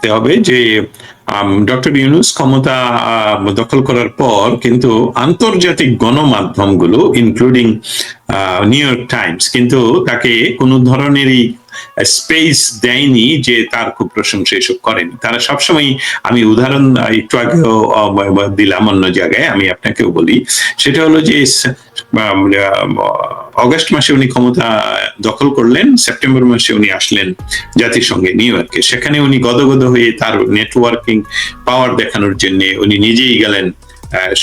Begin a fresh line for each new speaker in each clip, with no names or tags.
রাখতে হবে যে ডক্টর ইউনূস ক্ষমতা দখল করার পর কিন্তু আন্তর্জাতিক গণমাধ্যমগুলো ইনক্লুডিং নিউ ইয়র্ক টাইমস কিন্তু তাকে কোনো ধরনেরই স্পেস দেয়নি যে তার খুব প্রশংসা এসব করেনি। তারা সবসময়, আমি উদাহরণ একটু আগেও দিলাম অন্য জায়গায়, আমি আপনাকেও বলি, সেটা হলো যে অগস্ট মাসে উনি ক্ষমতা দখল করলেন, সেপ্টেম্বর মাসে উনি আসলেন জাতিসংঘে নিউ ইয়র্কে। সেখানে উনি গদগদ হয়ে তার নেটওয়ার্কিং পাওয়ার দেখানোর জন্য উনি নিজেই গেলেন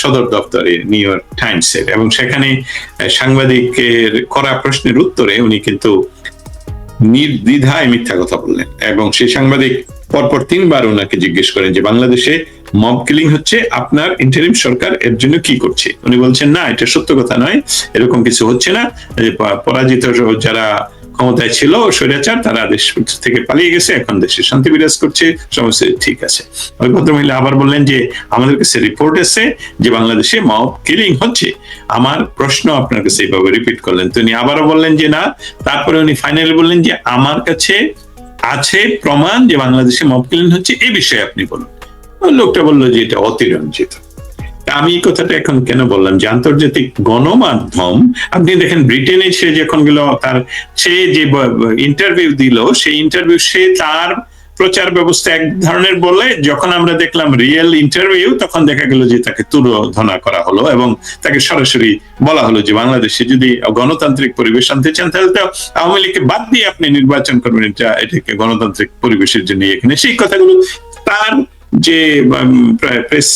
সদর দপ্তরে নিউ ইয়র্ক টাইমসের, এবং সেখানে সাংবাদিকের করা প্রশ্নের উত্তরে উনি কিন্তু নির্দ্বিধায় মিথ্যা কথা বললেন। এবং সেই সাংবাদিক পরপর 3 বার ওনাকে জিজ্ঞেস করেন যে বাংলাদেশে মব কিলিং হচ্ছে, আপনার ইন্টারিম সরকার এর জন্য কি করছে? উনি বলছেন না, এটা সত্য কথা নয়, এরকম কিছু হচ্ছে না, পরাজিত যারা ক্ষমতায় ছিল স্বৈরাচার তারা দেশ থেকে পালিয়ে গেছে, এখন দেশে শান্তি বিরাজ করছে, সমস্ত ঠিক আছে। ওই ভদ্রমহিলা আবার বললেন যে আমাদের কাছে রিপোর্ট আছে যে বাংলাদেশে মব কিলিং হচ্ছে। আমার প্রশ্ন আপনার কাছে এইভাবে রিপিট করলেন, তো উনি আবারও বললেন যে না। তারপরে উনি ফাইনালি বললেন যে আমার কাছে আছে প্রমাণ যে বাংলাদেশে মব কিলিং হচ্ছে, এই বিষয়ে আপনি বলুন। লোকটা বললো যে এটা অতিরঞ্জিত। আমি এই কথাটা এখন কেন বললাম যে আন্তর্জাতিক গণমাধ্যম, আপনি দেখেন ব্রিটেনে সে যখন গেল, তার সে যে ইন্টারভিউ দিল, সেই ইন্টারভিউ সে তার প্রচার ব্যবস্থা এক ধরনের বলে, যখন আমরা দেখলাম রিয়েল ইন্টারভিউ তখন দেখা গেল যে তাকে তুলোধনা করা হলো এবং তাকে সরাসরি বলা হলো যে বাংলাদেশে যদি গণতান্ত্রিক পরিবেশ আনতে চান তাহলে তো আওয়ামী লীগকে বাদ দিয়ে আপনি নির্বাচন করবেন, এটাকে গণতান্ত্রিক পরিবেশের জন্য এখানে। সেই কথাগুলো তার যে প্রেস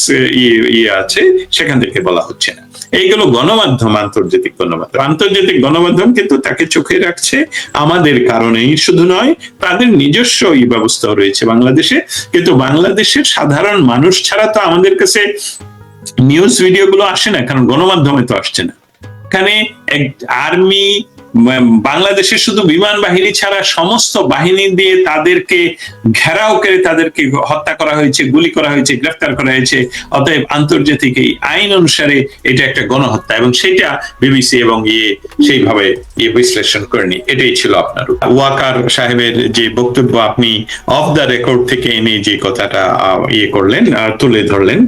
ইয়ে আছে সেখান থেকে বলা হচ্ছে না। এইগুলো গণমাধ্যম, আন্তর্জাতিক গণমাধ্যম, আন্তর্জাতিক গণমাধ্যম কিন্তু তাকে চোখে রাখছে আমাদের কারণেই শুধু নয়, তাদের নিজস্ব ব্যবস্থা রয়েছে বাংলাদেশে। কিন্তু বাংলাদেশের সাধারণ মানুষ ছাড়া তো আমাদের কাছে নিউজ ভিডিও গুলো আসে না, কারণ গণমাধ্যমে তো আসছে না। এখানে আর্মি, বাংলাদেশের শুধু বিমান বাহিনী ছাড়া সমস্ত বাহিনী দিয়ে তাদেরকে ঘেরাও করে তাদেরকে হত্যা করা হয়েছে, গুলি করা হয়েছে, গ্রেফতার করা হয়েছে। অতএব আন্তর্জাতিক এই আইন অনুসারে এটা একটা গণহত্যা, এবং সেটা বিবিসি এবং সেইভাবে বিশ্লেষণ করেনি। এটাই ছিল আপনার ওয়াকার সাহেবের যে বক্তব্য, আপনি অফ দ্য রেকর্ড থেকে এনে যে কথাটা করলেন, তুলে ধরলেন,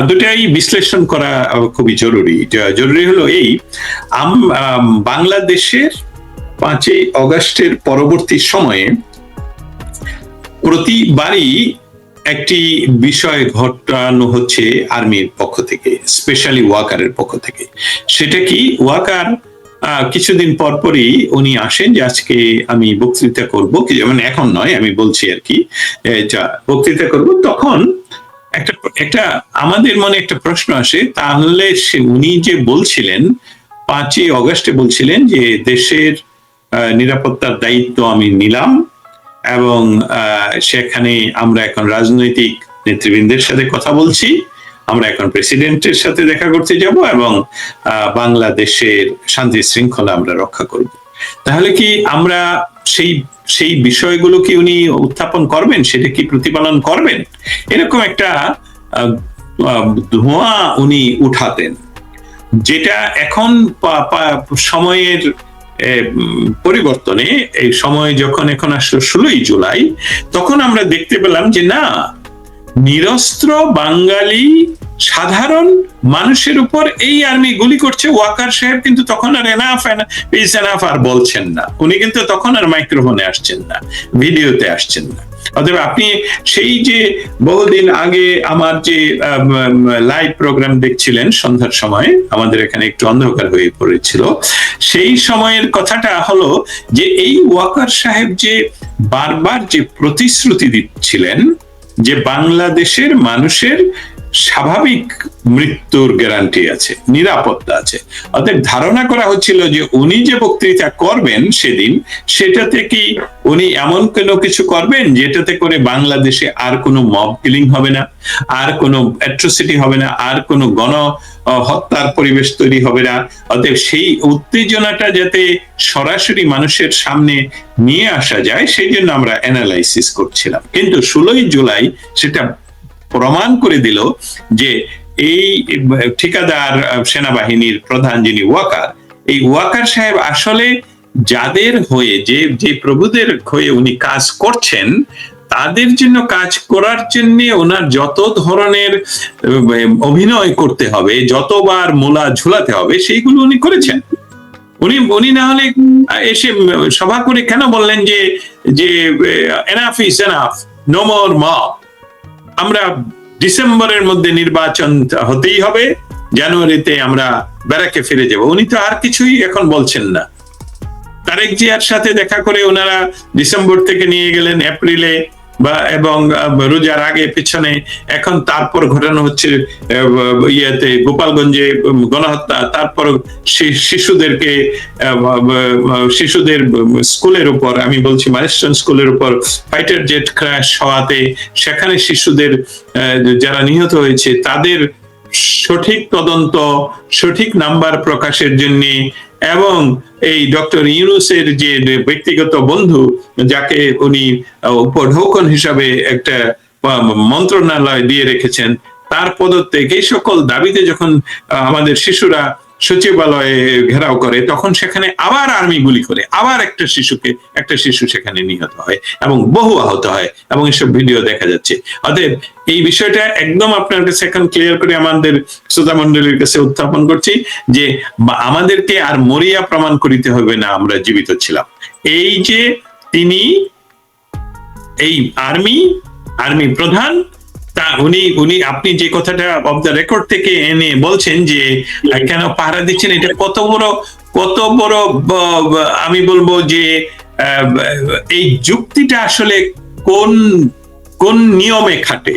দুটাই বিশ্লেষণ করা খুবই জরুরি। জরুরি হলো এই, বাংলাদেশের 5ই অগাস্টের পরবর্তী সময়ে প্রতিবারই একটি বিষয় ঘটানো হচ্ছে আর্মির পক্ষ থেকে, স্পেশালি ওয়াকারের পক্ষ থেকে। সেটা কি, ওয়াকার কিছুদিন পরপরই উনি আসেন যে আজকে আমি বক্তৃতা করব, মানে এখন নয়, আমি বলছি আর কি, বক্তৃতা করব। তখন একটা আমাদের মনে একটা প্রশ্ন আসে, তাহলে উনি যে বলছিলেন 5ই অগাস্টে বলছিলেন যে দেশের নিরাপত্তার দায়িত্ব আমি নিলাম, এবং সেখানে আমরা এখন রাজনৈতিক নেতৃবৃন্দের সাথে কথা বলছি, আমরা এখন প্রেসিডেন্টের সাথে দেখা করতে যাব, এবং বাংলাদেশের শান্তি শৃঙ্খলা আমরা রক্ষা করব। তাহলে কি আমরা সেই বিষয়গুলো কি উনি উত্থাপন করবেন, সেটা কি প্রতিপালন করবেন? এরকম একটা ধোঁয়া উনি উঠাতেন, যেটা এখন সময়ের পরিবর্তনে, এই সময় যখন এখন আসলো 16ই জুলাই, তখন আমরা দেখতে পেলাম যে না, নিরস্ত্র বাঙালি সাধারণ মানুষের উপর এই আর্মি গুলি করছে। ওয়াকার সাহেব কিন্তু তখন আর এনাফ আর বলছেন না, উনি কিন্তু তখন আর মাইক্রোফোনে আসছেন না, ভিডিওতে আসছেন না। অতএব আপনি সেই যে বহুদিন আগে আমার যে লাইভ প্রোগ্রাম দেখছিলেন সন্ধ্যার সময়, আমাদের এখানে একটু অন্ধকার হয়ে পড়েছিল, সেই সময়ের কথাটা হলো যে এই ওয়াকার সাহেব যে বারবার যে প্রতিশ্রুতি দিচ্ছিলেন যে বাংলাদেশের মানুষের স্বাভাবিক মৃত্যুর গ্যারান্টি আছে, নিরাপত্তা আছে। অতএব ধারণা করা হচ্ছিল যে উনি যে বক্তৃতা করবেন সেদিন, সেটাতে কি উনি এমন কোনো কিছু করবেন যেটাতে করে বাংলাদেশে আর কোনো মব কিলিং হবে না, আর কোনো অ্যাট্রোসিটি হবে না, আর কোনো গণ হত্যার পরিবেশ তৈরি হবে না। অতএব সেই উত্তেজনাটা যাতে সরাসরি মানুষের সামনে নিয়ে আসা যায়, সেই জন্য আমরা অ্যানালাইসিস করছিলাম। কিন্তু 16ই জুলাই সেটা প্রমাণ করে দিল যে এই ঠিকাদার সেনাবাহিনীর প্রধান যিনি ওয়াকার, এই ওয়াকার সাহেব আসলে যাদের হয়ে, যে প্রভুদের হয়ে উনি কাজ করছেন, তাদের জন্য কাজ করার জন্য ওনার যত ধরনের অভিনয় করতে হবে, যতবার মোলা ঝুলাতে হবে, সেইগুলো উনি করেছেন। উনি না হলে এসে সভা করে কেন বললেন যে যে enough is enough, no more mob, আমরা ডিসেম্বরের মধ্যে নির্বাচন হতেই হবে, জানুয়ারিতে আমরা ব্যারাকে ফিরে যাব। উনি তো আর কিছুই এখন বলছেন না। তারেক জিয়ার সাথে দেখা করে ওনারা ডিসেম্বর থেকে নিয়ে গেলেন এপ্রিলে এবং রোজার আগে পেছনে, এখন তারপর ঘটানো হচ্ছে ইয়েতে গোপালগঞ্জে গণহত্যা, তারপর শিশুদের স্কুলের উপর, আমি বলছি মাইলস্টোন স্কুলের উপর ফাইটার জেট ক্র্যাশ হওয়াতে সেখানে শিশুদের যারা নিহত হয়েছে তাদের সঠিক তদন্ত, সঠিক নাম্বার প্রকাশের জন্য, এবং এই ডক্টর ইউনূসের যে ব্যক্তিগত বন্ধু যাকে উনি উপঢৌকন হিসাবে একটা মন্ত্রণালয় দিয়ে রেখেছেন, তার পদত্যাগ, এই সকল দাবিতে যখন আমাদের শিশুরা সচিবালয়ে ঘেরাও করে, তখন সেখানে আবার আর্মি গুলি করে, আবার একটা শিশু সেখানে নিহত হয় এবং বহু আহত হয়, এবং এসব ভিডিও দেখা যাচ্ছে। অতএব এই বিষয়টা একদম আপনার কাছে এখন ক্লিয়ার করে আমাদের শ্রোতা মন্ডলীর কাছে উত্থাপন করছি যে আমাদেরকে আর মরিয়া প্রমাণ করিতে হবে না আমরা জীবিত ছিলাম। এই যে তিনি এই আর্মি প্রধান, তা উনি আপনি যে কথাটা অফ দ্য রেকর্ড থেকে এনে বলছেন যে কেন পাহারা দিচ্ছেন, এটা কত বড় আমি বলবো যে এই যুক্তিটা আসলে কোন নিয়মে খাটে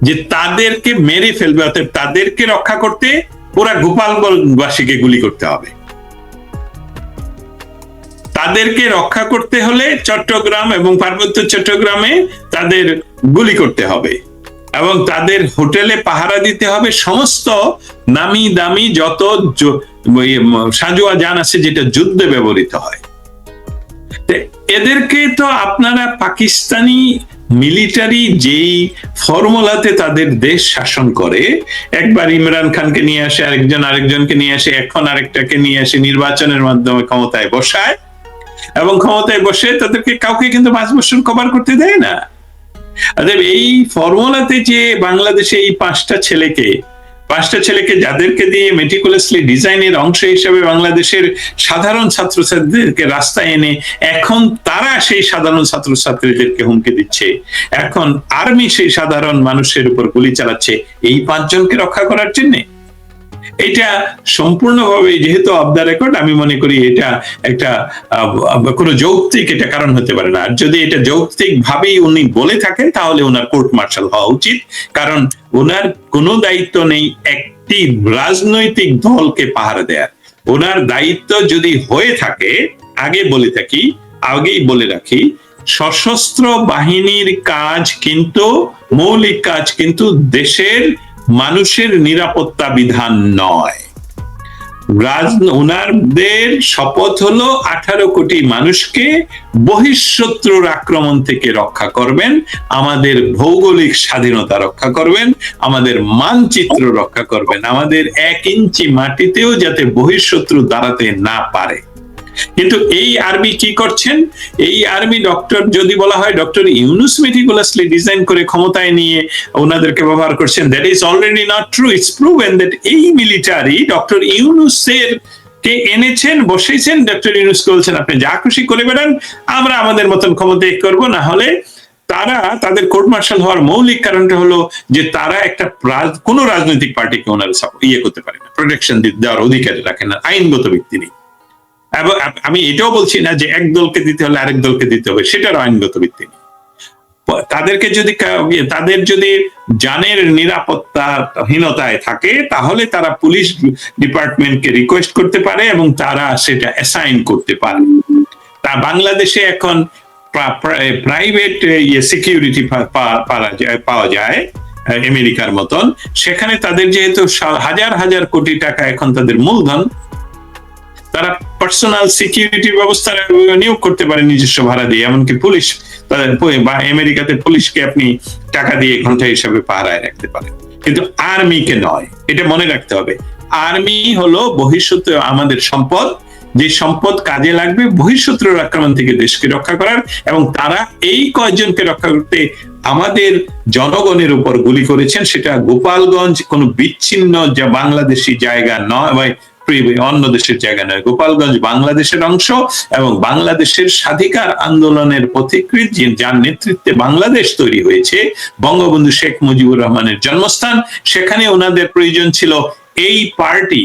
যে তাদেরকে মেরে ফেলবে, অর্থাৎ তাদেরকে রক্ষা করতে পুরা গোপালগঞ্জবাসীকে গুলি করতে হবে। তাদেরকে রক্ষা করতে হলে চট্টগ্রাম এবং পার্বত্য চট্টগ্রামে তাদের গুলি করতে হবে, এবং তাদের হোটেলে পাহারা দিতে হবে সমস্ত নামি দামি যত সাঁজোয়া যান আছে যেটা যুদ্ধে ব্যবহৃত হয়। এদেরকে তো আপনারা পাকিস্তানি মিলিটারি যেই ফর্মুলাতে তাদের দেশ শাসন করে, একবার ইমরান খানকে নিয়ে আসে, আরেকজনকে নিয়ে আসে, এখন আরেকটাকে নিয়ে আসে, নির্বাচনের মাধ্যমে ক্ষমতায় বসায়, এবং ক্ষমতায় বসে তাদেরকে কাউকে কিন্তু 5 বছর কভার করতে দেয় না। এই ফর্মুলাতে যে বাংলাদেশে এই 5টা ছেলেকে যাদেরকে দিয়ে মেটিকুলাসলি ডিজাইনের অংশ হিসেবে বাংলাদেশের সাধারণ ছাত্রছাত্রীদেরকে রাস্তায় এনে এখন তারা সেই সাধারণ ছাত্রছাত্রীদেরকে হুমকি দিচ্ছে, এখন আর্মি সেই সাধারণ মানুষের উপর গুলি চালাচ্ছে এই 5 জনকে রক্ষা করার জন্য। এটা সম্পূর্ণভাবে যেহেতু অফ দ্য রেকর্ড, আমি মনে করি এটা একটা কোনো যৌক্তিক এটা কারণ হতে পারে না। আর যদি এটা যৌক্তিক ভাবেই উনি বলে থাকেন তাহলে ওনার কোর্ট মার্শাল হওয়া উচিত, কারণ ওনার কোনো দায়িত্ব নেই একটি রাজনৈতিক দলকে পাহারা দেয়ার। ওনার দায়িত্ব যদি হয়ে থাকে, আগেই বলে রাখি, সশস্ত্র বাহিনীর কাজ কিন্তু মৌলিক কাজ কিন্তু দেশের মানুষের নিরাপত্তা বিধান নয়। ওনাদের শপথ হলো 18 কোটি মানুষকে বহিঃশত্রুর আক্রমণ থেকে রক্ষা করবেন, আমাদের ভৌগোলিক স্বাধীনতা রক্ষা করবেন, আমাদের মানচিত্র রক্ষা করবেন, আমাদের 1 ইঞ্চি মাটিতেও যাতে বহিঃশত্রু দাঁড়াতে না পারে। কিন্তু এই আর্মি কি করছেন? এই আর্মি যদি বলা হয় ডক্টর ইউনূস মেটিকুলাসলি ডিজাইন করে ক্ষমতায় নিয়ে ওনাদেরকে ব্যবহার করছেন, that is already not true. It's proven that এই মিলিটারি ডক্টর ইউনূসের কে এনেছেন, বসেছেন, ডক্টর ইউনূসকে বলছেন আপনি যা খুশি করে বেড়ান, আমরা আমাদের মতন ক্ষমতায় করবো। না হলে তাদের কোর্ট মার্শাল হওয়ার মৌলিক কারণটা হলো যে তারা একটা কোন রাজনৈতিক পার্টিকে ওনারা করতে পারে না, প্রোটেকশন দেওয়ার অধিকার রাখেন না, আইনগত ভিত্তি নেই। এবং আমি এটাও বলছি না যে এক দলকে দিতে হলে আরেক দলকে দিতে হবে, সেটার আইনগত ভিত্তি নেই। তাদের যদি জানের নিরাপত্তাহীনতায় থাকে তাহলে তারা পুলিশ ডিপার্টমেন্টকে রিকোয়েস্ট করতে পারে এবং তারা সেটা অ্যাসাইন করতে পারে। তা বাংলাদেশে এখন প্রাইভেট সিকিউরিটি পাওয়া যায় আমেরিকার মতন, সেখানে তাদের যেহেতু হাজার কোটি টাকা এখন তাদের মূলধন, তারা পার্সোনাল সিকিউরিটি ব্যবস্থা নিয়োগ করতে পারে নিজস্ব ভাড়া দিয়ে। এমনকি পুলিশ বা আমেরিকাতে পুলিশকে আপনি টাকা দিয়ে ঘন্টা হিসাবে পাহারায় রাখতে পারেন, কিন্তু আর্মিকে নয়। এটা মনে রাখতে হবে, আর্মি হলো বহিঃশত্রু আমাদের সম্পদ, যে সম্পদ কাজে লাগবে বহিঃশত্রুর আক্রমণ থেকে দেশকে রক্ষা করার, এবং তারা এই কয়েকজনকে রক্ষা করতে আমাদের জনগণের উপর গুলি করেছেন। সেটা গোপালগঞ্জ কোনো বিচ্ছিন্ন যা বাংলাদেশি জায়গা নয় বা অন্য দেশের জায়গা নয়, গোপালগঞ্জ বাংলাদেশের অংশ এবং বাংলাদেশের স্বাধিকার আন্দোলনের পথিকৃৎ, যার নেতৃত্বে বাংলাদেশ তৈরি হয়েছে, বঙ্গবন্ধু শেখ মুজিবুর রহমানের জন্মস্থান। সেখানে ওনাদের প্রয়োজন ছিল এই পার্টি,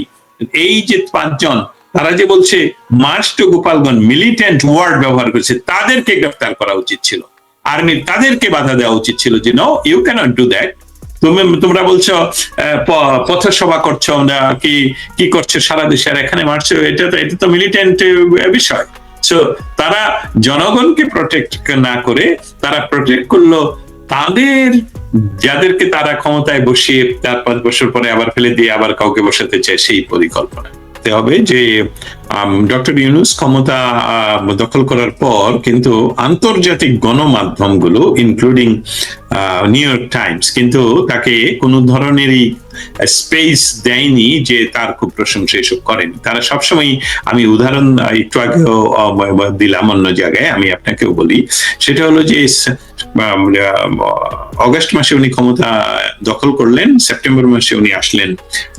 এই যে 5 জন, তারা যে বলছে march to Gopalganj, militant word ব্যবহার করেছে, তাদেরকে গ্রেফতার করা উচিত ছিল। আর্মির তাদেরকে বাধা দেওয়া উচিত ছিল যে no, you cannot do that. তোমরা বলছো পথসভা করছো, আমরা কি করছো সারা দেশে, আর এখানে মারছো, এটা তো মিলিটেন্ট বিষয়। সো তারা জনগণকে প্রোটেক্ট না করে তারা প্রোটেক্ট করলো তাদের, যাদেরকে তারা ক্ষমতায় বসিয়ে 4-5 বছর পরে আবার ফেলে দিয়ে আবার কাউকে বসাতে চায়, সেই পরিকল্পনা হবে। যে ডক্টর ইউনূস ক্ষমতা দখল করার পর কিন্তু আন্তর্জাতিক গণমাধ্যমগুলো ইনক্লুডিং নিউ ইয়র্ক টাইমস কিন্তু তাকে কোনো ধরনেরই স্পেস দেয়নি যে তার খুব প্রশংসা এসব করেনি। তারা সবসময়, আমি উদাহরণ একটু আগেও দিলাম অন্য জায়গায়, আমি আপনাকেও বলি, সেটা হলো যে অগস্ট মাসে উনি ক্ষমতা দখল করলেন, সেপ্টেম্বর মাসে উনি আসলেন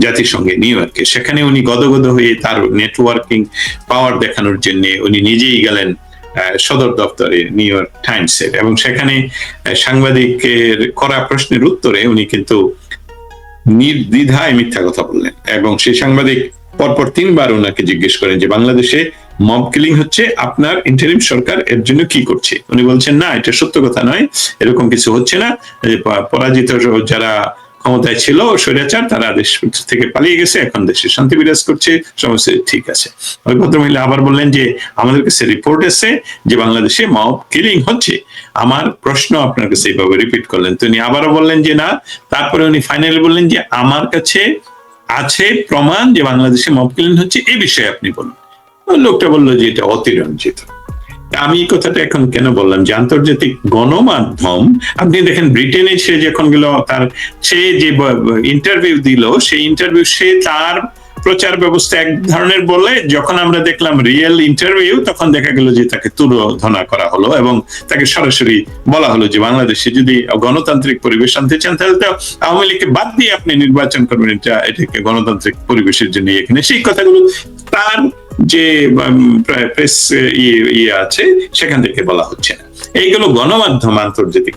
জাতিসংঘে নিউ ইয়র্কে। সেখানে উনি গদগদ হয়ে তার নেটওয়ার্কিং পাওয়ার দেখানোর জন্য উনি নিজেই গেলেন সদর দপ্তরে নিউ ইয়র্ক টাইমসের, এবং সেখানে সাংবাদিকের করা প্রশ্নের উত্তরে উনি কিন্তু নির্দ্বিধায় মিথ্যা কথা বললেন। এবং সেই সাংবাদিক পরপর 3 বার ওনাকে জিজ্ঞেস করেন যে বাংলাদেশে মব কিলিং হচ্ছে, আপনার ইন্টারিম সরকার এর জন্য কি করছে? উনি বলছেন না, এটা সত্য কথা নয়, এরকম কিছু হচ্ছে না, পরাজিত যারা ক্ষমতায় ছিল স্বৈরাচার, তারা দেশ থেকে পালিয়ে গেছে, এখন দেশে শান্তি বিরাজ করছে, সমস্ত ঠিক আছে। ওই ভদ্রমহিলা আবার বললেন যে আমাদের কাছে রিপোর্ট আছে যে বাংলাদেশে মব কিলিং হচ্ছে। আমার প্রশ্ন আপনার কাছে এইভাবে রিপিট করলেন, তো উনি আবারও বললেন যে না। তারপরে উনি ফাইনালি বললেন যে আমার কাছে আছে প্রমাণ যে বাংলাদেশে মব কিলিং হচ্ছে, এই বিষয়ে আপনি বলুন। লোকটা বললো যে এটা অতিরঞ্জিত। আমি এই কথাটা এখন কেন বললাম যে আন্তর্জাতিক গণমাধ্যম, আপনি দেখেন ব্রিটেনে সে যখন গেল, সে যে ইন্টারভিউ দিল, সেই ইন্টারভিউ সে তার প্রচার ব্যবস্থা এক ধরনের বলে, যখন আমরা দেখলাম রিয়েল ইন্টারভিউ তখন দেখা গেল যে তাকে তুলোধনা করা হলো এবং তাকে সরাসরি বলা হলো যে বাংলাদেশে যদি গণতান্ত্রিক পরিবেশ আনতে চান তাহলে তো আওয়ামী লীগকে বাদ দিয়ে আপনি নির্বাচন করবেন, এটাকে গণতান্ত্রিক পরিবেশের জন্য এখানে, সেই কথাগুলো তার যে প্রেস আছে সেখান থেকে বলা হচ্ছে না। এইগুলো গণমাধ্যম, আন্তর্জাতিক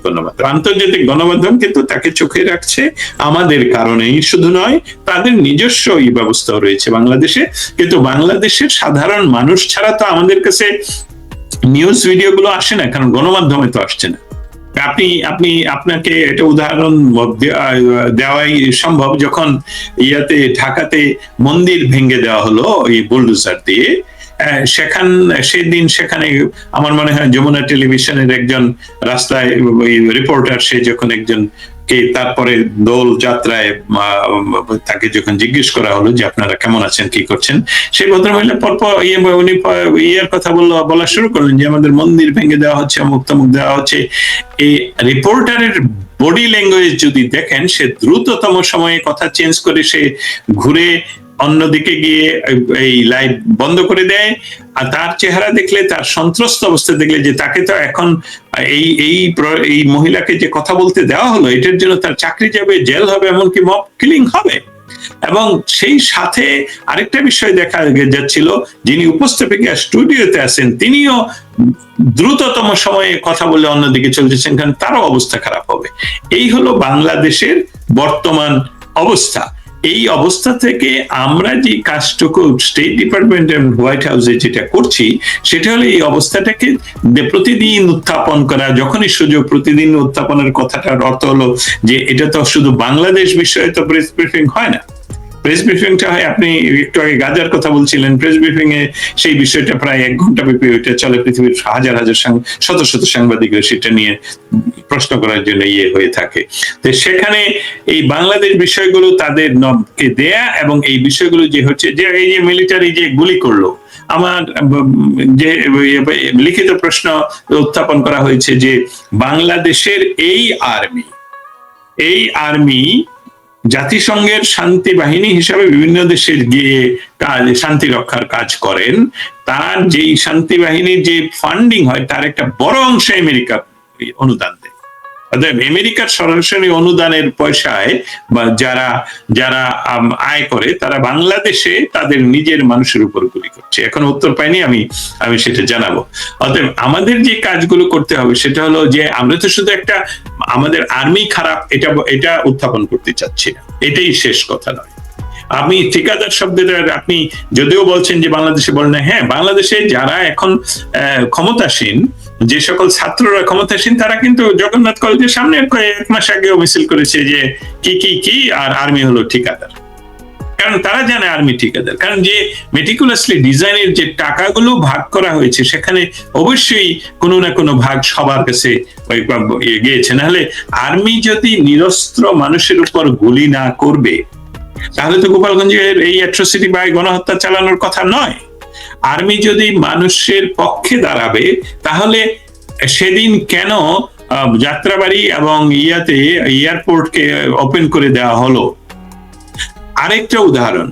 গণমাধ্যম কিন্তু তাকে চোখে রাখছে আমাদের কারণেই শুধু নয়, তাদের নিজস্ব ব্যবস্থা রয়েছে বাংলাদেশে। কিন্তু বাংলাদেশের সাধারণ মানুষ ছাড়া তো আমাদের কাছে নিউজ ভিডিও গুলো আসে না, কারণ গণমাধ্যমে তো আসছে না। আপনাকে এটা উদাহরণ দেওয়াই সম্ভব, যখন ঢাকাতে মন্দির ভেঙে দেওয়া হলো এই বুলডোজার দিয়ে, সেখানে আমার মনে হয় যমুনা টেলিভিশনের একজন রাস্তায় রিপোর্টার, সে যখন একজন তারপরে দোল যাত্রায় তাকে যখন জিজ্ঞেস করা হলো যে আপনারা কেমন আছেন, কি করছেন, সেই ভদ্রমহিলা পরপর উনি ইয়ের কথা বলা শুরু করলেন যে আমাদের মন্দির ভেঙে দেওয়া হচ্ছে, অমুক তমুক দেওয়া হচ্ছে। এই রিপোর্টারের বডি ল্যাঙ্গুয়েজ যদি দেখেন, সে দ্রুততম সময়ে কথা চেঞ্জ করে সে ঘুরে অন্যদিকে গিয়ে এই লাইভ বন্ধ করে দেয়। আর তার চেহারা দেখলে, তার সন্ত্রস্ত অবস্থা দেখলে, যে তাকে তো এখন এই মহিলাকে যে কথা বলতে দেওয়া হলো, এটার জন্য তার চাকরি যাবে, জেল হবে, এমনকি মব কিলিং হবে। এবং সেই সাথে আরেকটা বিষয় দেখা যাচ্ছিল, যিনি উপস্থাপিকা স্টুডিওতে আছেন তিনিও দ্রুততম সময়ে কথা বলে অন্যদিকে চলতেছেন, কারণ তারও অবস্থা খারাপ হবে। এই হলো বাংলাদেশের বর্তমান অবস্থা। এই অবস্থা থেকে আমরা যে কাজটুকু স্টেট ডিপার্টমেন্ট এবং হোয়াইট হাউসে যেটা করছি, সেটা হলো এই অবস্থাটাকে প্রতিদিন উত্থাপন করা। যখনই সুযোগ, প্রতিদিন উত্থাপনের কথাটার অর্থ হলো যে এটা তো শুধু বাংলাদেশ বিষয়ে তো প্রেস ব্রিফিং হয় না। প্রেস ব্রিফিংটা হয়, আপনি একটু আগে গাজার কথা বলছিলেন, প্রেস ব্রিফিং এ সেই বিষয়টা প্রায় 1 ঘন্টা ব্যাপী ওইটা চলে। পৃথিবীর হাজার হাজার শত শত সাংবাদিকরা সেটা নিয়ে প্রশ্ন করার জন্য হয়ে থাকে। তো সেখানে এই বাংলাদেশ বিষয়গুলো তাদেরকে দেয়া, এবং এই বিষয়গুলো যে হচ্ছে যে এই যে মিলিটারি যে গুলি করলো, আমার যে লিখিত প্রশ্ন উত্থাপন করা হয়েছে যে বাংলাদেশের এই আর্মি জাতিসংঘের শান্তি বাহিনী হিসাবে বিভিন্ন দেশে গিয়ে শান্তি রক্ষার কাজ করেন, তার যেই শান্তি বাহিনীর যে ফান্ডিং হয় তার একটা বড় অংশ আমেরিকা অনুদান দেয়। অর্থাৎ আমেরিকার সরাসরি অনুদানের পয়সায় বা যারা যারা আয় করে তারা বাংলাদেশে তাদের নিজের মানুষের উপর গুলি করছে। এখন উত্তর পাইনি, আমি সেটা জানাবো। অতএব আমাদের যে কাজগুলো করতে হবে সেটা হলো যে আমরা তো শুধু একটা আমাদের আর্মি খারাপ এটা উত্থাপন করতে চাচ্ছি না, এটাই শেষ কথা নয়। আমি ঠিকাদার শব্দটা আপনি যদিও বলছেন যে বাংলাদেশে বলেন না, হ্যাঁ বাংলাদেশে যারা এখন ক্ষমতাসীন, যে সকল ছাত্ররা ক্ষমতাসীন তারা কিন্তু জগন্নাথ কলেজের সামনে 1 মাস আগেও মিছিল করেছে যে কি আর আর্মি হলো ঠিকাদার। কারণ তারা জানে আর্মি ঠিকাদার, কারণ যে মেটিকুলাসলি ডিজাইনের যে টাকাগুলো ভাগ করা হয়েছে সেখানে অবশ্যই কোনো না কোনো ভাগ সবার কাছে গিয়েছে। নাহলে আর্মি যদি নিরস্ত্র মানুষের উপর গুলি না করবে তাহলে তো গোপালগঞ্জের এই অ্যাট্রোসিটি বা গণহত্যা চালানোর কথা নয়। আর্মি যদি মানুষের পক্ষে দাঁড়াবে তাহলে সেদিন কেন যাত্রাবাড়ি এবং এয়ারপোর্টকে ওপেন করে দেওয়া হলো? আরেকটা উদাহরণ,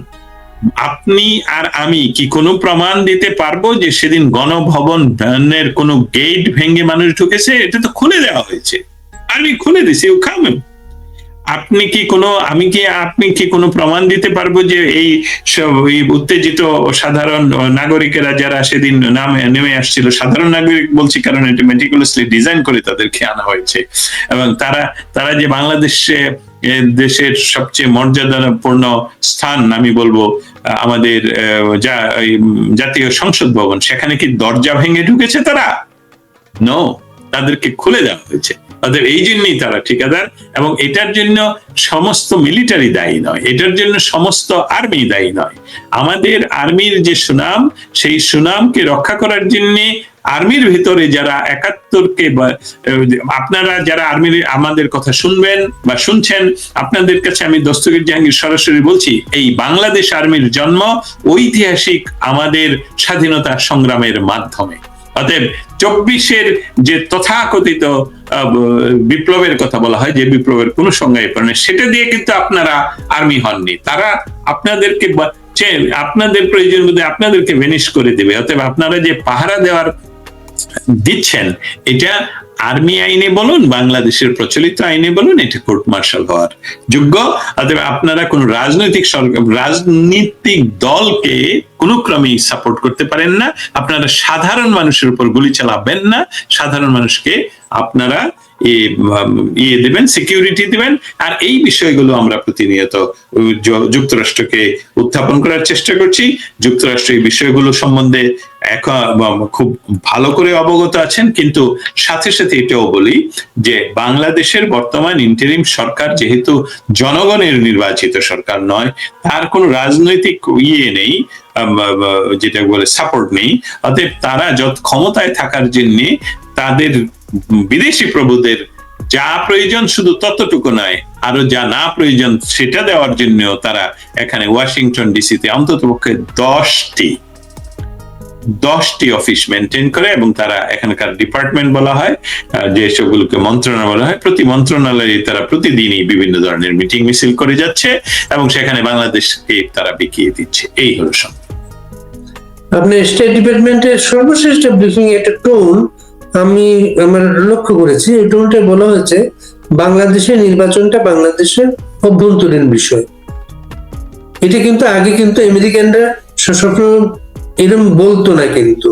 আপনি আর আমি কি কোনো প্রমাণ দিতে পারবো যে সেদিন গণভবনের কোনো গেট ভেঙে মানুষ ঢুকেছে? এটা তো খুলে দেওয়া হয়েছে, আর্মি খুলে দিছে। আপনি কি কোনো প্রমাণ দিতে পারবো যে এই উত্তেজিত সাধারণ নাগরিকেরা যারা সেদিন নেমে আসছিল, সাধারণ নাগরিক বলছি কারণ এটা মেটিকুলাসলি ডিজাইন করে তাদেরকে আনা হয়েছে, এবং তারা যে দেশের সবচেয়ে মর্যাদাপূর্ণ স্থান আমি বলবো আমাদের জাতীয় সংসদ ভবন, সেখানে কি দরজা ভেঙে ঢুকেছে তারা? নো, তাদেরকে খুলে দেওয়া হয়েছে। অর্থাৎ এই জন্যই তারা ঠিকাদার, এবং এটার জন্য সমস্ত মিলিটারি দায়ী নয়, এটার জন্য সমস্ত আর্মি দায়ী নয়। আমাদের আর্মির যে সুনাম, সেই সুনামকে রক্ষা করার জন্য আর্মির ভিতরে যারা 71কে বা আপনারা যারা আর্মির আমাদের কথা শুনবেন বা শুনছেন, আপনাদের কাছে আমি দস্তগীর জাহাঙ্গীর সরাসরি বলছি, এই বাংলাদেশ আর্মির জন্ম ঐতিহাসিক আমাদের স্বাধীনতা সংগ্রামের মাধ্যমে। অতএব 24-এর যে তথাকথিত বিপ্লবের কথা বলা হয়, যে বিপ্লবের কোনো সংজ্ঞায় পড়ে, সেটা দিয়ে কিন্তু আপনারা আর্মি হননি। তারা আপনাদের প্রয়োজন বোধে আপনাদেরকে ভেনিশ করে দেবে। অতএব আপনারা যে পাহারা দিচ্ছেন এটা আর্মি আইনে বলুন, বাংলাদেশের প্রচলিত আইনে বলুন, এটা কোর্ট মার্শাল হওয়ার যোগ্য। অতএব আপনারা কোন রাজনৈতিক দলকে কোনো ক্রমেই সাপোর্ট করতে পারেন না। আপনারা সাধারণ মানুষের উপর গুলি চালাবেন না, সাধারণ মানুষকে আপনারা দেবেন, সিকিউরিটি দিবেন। আর এই বিষয়গুলো আমরা প্রতিনিয়ত যুক্তরাষ্ট্রকে উত্থাপন করার চেষ্টা করছি। যুক্তরাষ্ট্র এই বিষয়গুলো সম্বন্ধে খুব ভালো করে অবগত আছেন, কিন্তু সাথে সাথে এটাও বলি যে বাংলাদেশের বর্তমান ইন্টারিম সরকার যেহেতু জনগণের নির্বাচিত সরকার নয়, তার কোনো রাজনৈতিক নেই, যেটা বলে সাপোর্ট নেই। অতএব তারা ক্ষমতায় থাকার জন্য তাদের বিদেশি প্রভুদের যা প্রয়োজন শুধু ততটুকু নয়, আরো যা না প্রয়োজন সেটা দেওয়ার জন্য তারা এখানে ওয়াশিংটন ডিসিতে অন্তত পক্ষে 10টি অফিস মেনটেন করে, এবং তারা এখানকার ডিপার্টমেন্ট বলা হয়, যে সবগুলোকে মন্ত্রণালয় বলা হয়। প্রতি মন্ত্রণালয়ে তারা প্রতিদিনই বিভিন্ন ধরনের মিটিং মিছিল করে যাচ্ছে, এবং সেখানে বাংলাদেশকে তারা বিকিয়ে দিচ্ছে। এই হলো সব।
আপনি স্টেট ডিপার্টমেন্টের সর্বশেষ ব্রিফিং একটা টোন আমি আমার লক্ষ্য করেছি। এই টোনটা বলা হয়েছে বাংলাদেশের নির্বাচনটা বাংলাদেশের অভ্যন্তরীণ বিষয়। এটা কিন্তু আগে কিন্তু আমেরিকানরা সবসময় এরকম বলতো না, কিন্তু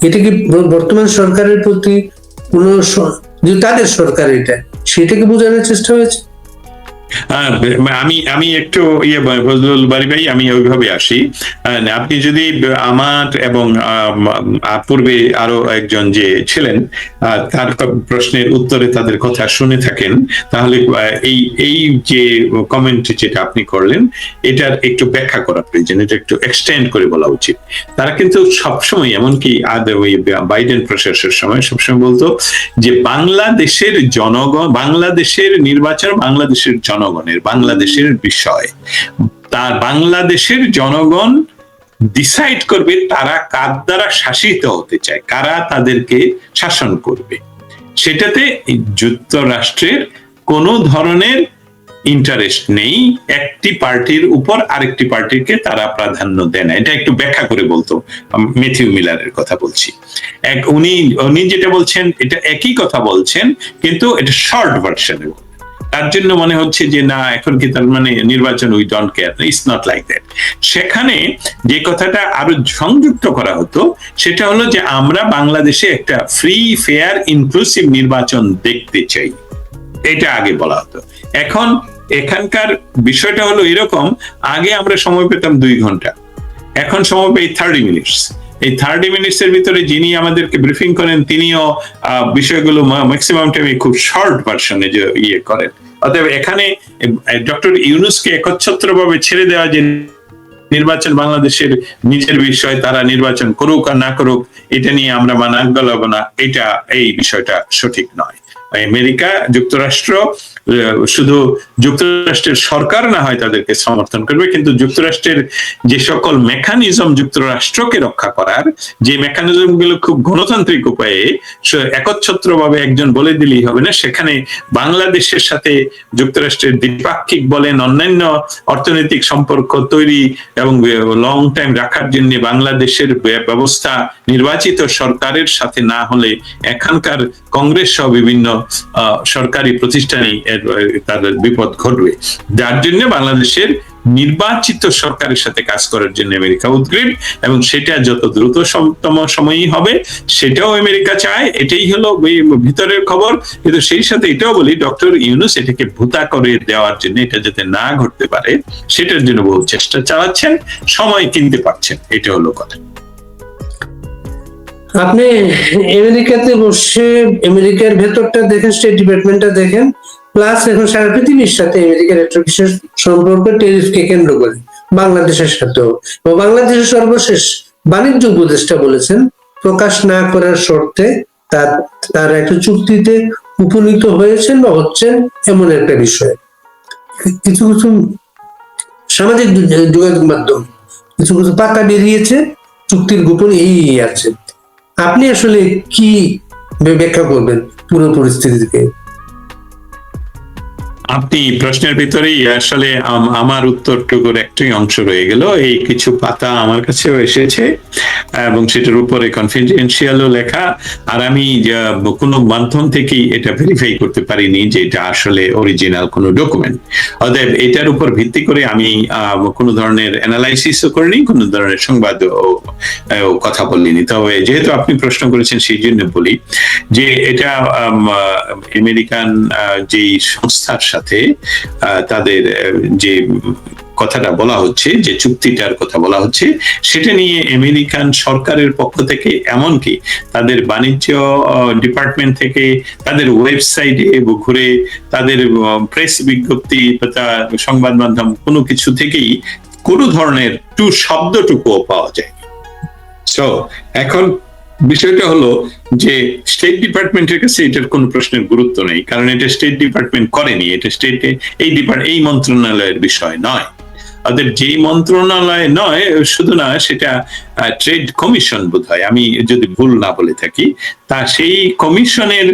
এটা কি বর্তমান সরকারের প্রতি কোন তাদের সরকার এটা সেটাকে বোঝানোর চেষ্টা হয়েছে?
আমি একটু ফজলুল বারী ভাই, আমি ওইভাবে আসি। আপনি যদি আমার এবং পূর্বে আরো একজন যে ছিলেন তার প্রশ্নের উত্তরে তাদের কথা শুনে থাকেন, তাহলে এই যে কমেন্ট যেটা আপনি করলেন এটার একটু ব্যাখ্যা করা প্রয়োজন, এটা একটু এক্সটেন্ড করে বলা উচিত। তারা কিন্তু সবসময়, এমনকি ওই বাইডেন প্রশাসনের সময় সবসময় বলতো যে বাংলাদেশের জনগণ, বাংলাদেশের নির্বাচন বাংলাদেশের জনগণের, বাংলাদেশের বিষয়। তার বাংলাদেশের জনগণ ডিসাইড করবে তারা কার দ্বারা শাসিত হতে চায়, কারা তাদেরকে শাসন করবে। সেটাতে যুক্তরাষ্ট্রের কোন ধরনের ইন্টারেস্ট নেই, একটি পার্টির উপর আরেকটি পার্টিকে তারা প্রাধান্য দেয় না। এটা একটু ব্যাখ্যা করে বলতো, ম্যাথিউ মিলারের কথা বলছি। উনি উনি যেটা বলছেন এটা একই কথা বলছেন, কিন্তু এটা শর্ট ভার্সনে। তার জন্য মনে হচ্ছে যে না, এখন কি তার মানে নির্বাচন we don't care, it's not like that. সেখানে যে কথাটা আরো সংযুক্ত করা হতো সেটা হলো যে আমরা বাংলাদেশে একটা ফ্রি, ফেয়ার, ইনক্লুসিভ নির্বাচন দেখতে চাই, এটা আগে বলা হতো। এখন এখানকার বিষয়টা হলো এরকম, আগে আমরা সময় পেতাম 2 ঘন্টা, এখন সময় পাই 30 মিনিটস। এই 30 মিনিটস এর ভিতরে যিনি আমাদেরকে ব্রিফিং করেন তিনিও বিষয়গুলো ম্যাক্সিমাম টাইমে খুব শর্ট ভার্সনে যে ইয়ে করেন। অতএব এখানে ডক্টর ইউনূসকে একচ্ছত্রভাবে ছেড়ে দেওয়া যে নির্বাচন বাংলাদেশের নিজের বিষয়, তারা নির্বাচন করুক আর না করুক এটা নিয়ে আমরা নাক গলাবো না, এটা এই বিষয়টা সঠিক নয়। আমেরিকা যুক্তরাষ্ট্র শুধু যুক্তরাষ্ট্রের সরকার না হয় তাদেরকে সমর্থন করবে, কিন্তু যুক্তরাষ্ট্রের যে সকল মেকানিজম যুক্তরাষ্ট্রকে রক্ষা করার, যে মেকানিজম গুলো খুব গণতান্ত্রিক উপায়ে একচ্ছত্রভাবে একজন বলে দিলেই হবে না, সেখানে বাংলাদেশের সাথে যুক্তরাষ্ট্রের দ্বিপাক্ষিক বলেন অন্যান্য অর্থনৈতিক সম্পর্ক তৈরি এবং লং টাইম রাখার জন্য বাংলাদেশের ব্যবস্থা নির্বাচিত সরকারের সাথে না হলে এখানকার কংগ্রেস সহ বিভিন্ন সরকারি প্রতিষ্ঠানে তার বিপদ ঘটবে। যার জন্য বাংলাদেশের নির্বাচিত সরকারের সাথে কাজ করার জন্য আমেরিকা উদ্গ্রীব, এবং সেটা যত দ্রুততম সময়ই হবে সেটাও আমেরিকা চায়। এটাই হলো ভিতরের খবর। কিন্তু সেই সাথে এটাও বলি, ডক্টর ইউনূস এটাকে ভুতা করে দেওয়ার জন্য, এটা যাতে না ঘটতে পারে সেটার জন্য বহু চেষ্টা চালাচ্ছেন, সময় কিনতে পারছেন, এটা হলো কথা।
আপনি আমেরিকাতে বসে আমেরিকার ভেতরটা দেখেন, স্টেট ডিপার্টমেন্টটা দেখেন, প্লাস এখন সারা পৃথিবীর সাথে আমেরিকার একটা বিশেষ সম্পর্ক টেরিফকে কেন্দ্র করে, বাংলাদেশের সাথেও। এবং বাংলাদেশের সর্বশেষ বাণিজ্য উপদেষ্টা বলেছেন প্রকাশ না করার শর্তে তার একটা চুক্তিতে উপনীত হয়েছেন বা হচ্ছেন এমন একটা বিষয়। কিছু কিছু সামাজিক যোগাযোগ মাধ্যম কিছু কিছু পাতা বেরিয়েছে, চুক্তির গোপন এই আছে। আপনি আসলে কি ব্যাখ্যা করবেন পুরো পরিস্থিতিকে?
আপনি প্রশ্নের ভিতরেই আসলে আমার উত্তরটুকুর একটাই অংশ রয়ে গেল। এই কিছু পাতা আমার কাছেও এসেছে এবং সেটার উপরে কনফিডেন্সিয়ালও লেখা, আর আমি কোনো মাধ্যম থেকেই এটা ভেরিফাই করতে পারিনি যে এটা আসলে অরিজিনাল কোনো ডকুমেন্ট। অতএব এটার উপর ভিত্তি করে আমি কোনো ধরনের অ্যানালাইসিসও করিনি, কোনো ধরনের সংবাদ কথা বলিনি। তবে যেহেতু আপনি প্রশ্ন করেছেন সেই জন্য বলি যে এটা আমেরিকান যেই সংস্থার সাথে তাদের যে কথাটা বলা হচ্ছে, যে চুক্তিটার কথা বলা হচ্ছে, সেটা নিয়ে আমেরিকান সরকারের পক্ষ থেকে, এমনকি তাদের বাণিজ্য ডিপার্টমেন্ট থেকে, তাদের ওয়েবসাইটে ঘুরে, তাদের প্রেস বিজ্ঞপ্তি, সংবাদ মাধ্যম, কোনো কিছু থেকেই কোনো ধরনের শব্দটুকুও পাওয়া যায়। সো এখন বিষয়টা হলো যে স্টেট ডিপার্টমেন্টের কাছে এটার কোনো প্রশ্নের গুরুত্ব নেই, কারণ এটা স্টেট ডিপার্টমেন্ট করেনি, এটা স্টেটে এই মন্ত্রণালয়ের বিষয় নয়। ওদের যেই মন্ত্রণালয় নয়, শুধু না, সেটা ট্রেড কমিশন বোধহয়, আমি যদি ভুল না বলে থাকি, তা সেই কমিশনের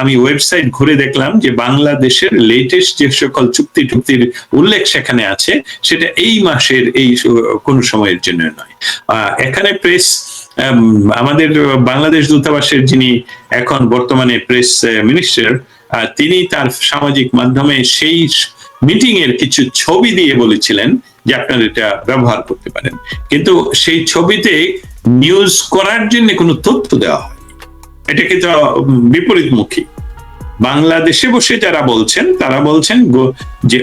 আমি ওয়েবসাইট ঘুরে দেখলাম যে বাংলাদেশের লেটেস্ট যে সকল চুক্তির উল্লেখ সেখানে আছে, সেটা এই মাসের এই কোন সময়ের জন্য নয়। এখানে প্রেস, আমাদের বাংলাদেশ দূতাবাসের যিনি এখন বর্তমানে প্রেস মিনিস্টার, তিনি তার সামাজিক মাধ্যমে সেই মিটিং এর কিছু ছবি দিয়ে বলেছিলেন যে আপনারা এটা ব্যবহার করতে পারেন, কিন্তু সেই ছবিতে নিউজ করার জন্য কোনো তথ্য দেওয়া হয়, এটা কিন্তু বিপরীতমুখী। বাংলাদেশে বসে যারা বলছেন তারা বলছেন যে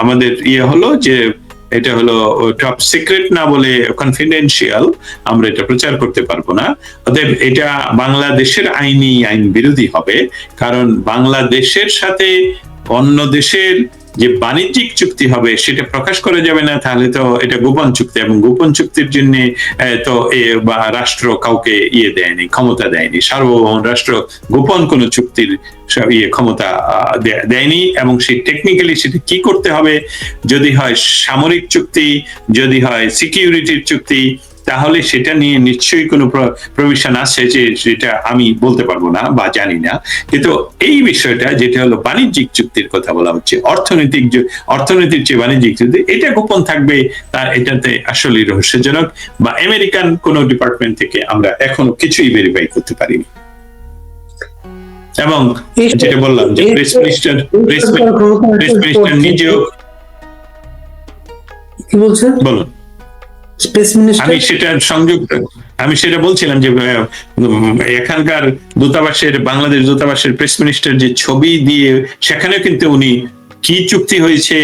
আমাদের হলো যে এটা হলো টপ সিক্রেট না বলে কনফিডেন্সিয়াল, আমরা এটা প্রচার করতে পারবো না। অতএব এটা বাংলাদেশের আইন বিরোধী হবে, কারণ বাংলাদেশের সাথে অন্য দেশের যে বাণিজ্যিক চুক্তি হবে সেটা প্রকাশ করা যাবে না, তাহলে তো এটা গোপন চুক্তি, এবং গোপন চুক্তির জন্য তো রাষ্ট্র কাউকে দেয়নি, ক্ষমতা দেয়নি, সার্বভৌম রাষ্ট্র গোপন কোন চুক্তির ক্ষমতা দেয়নি। এবং সেই টেকনিক্যালি সেটা কি করতে হবে, যদি হয় সামরিক চুক্তি, যদি হয় সিকিউরিটির চুক্তি, তাহলে সেটা নিয়ে নিশ্চয়ই কোনো প্রভিশন আছে যে সেটা আমি বলতে পারবো না বা জানি না। কিন্তু এই বিষয়টা যেটা হলো বাণিজ্যিক চুক্তির কথা বলা হচ্ছে, অর্থনীতির যে বাণিজ্যিক চুক্তি, এটা গোপন থাকবে, তার এটাতে আসলে রহস্যজনক, বা আমেরিকান কোন ডিপার্টমেন্ট থেকে আমরা এখনো কিছুই ভেরিফাই করতে পারিনি। এবং যেটা বললাম যে প্রেস মিনিস্টার নিজেও
কি বলছেন,
বলুন।
স্পেস মিনিস্টার,
আমি সেটা বলছিলাম যে এখানকার দূতাবাসের, বাংলাদেশ দূতাবাসের প্রেস মিনিস্টার যে ছবি দিয়ে, সেখানেও কিন্তু উনি কি চুক্তি হয়েছে,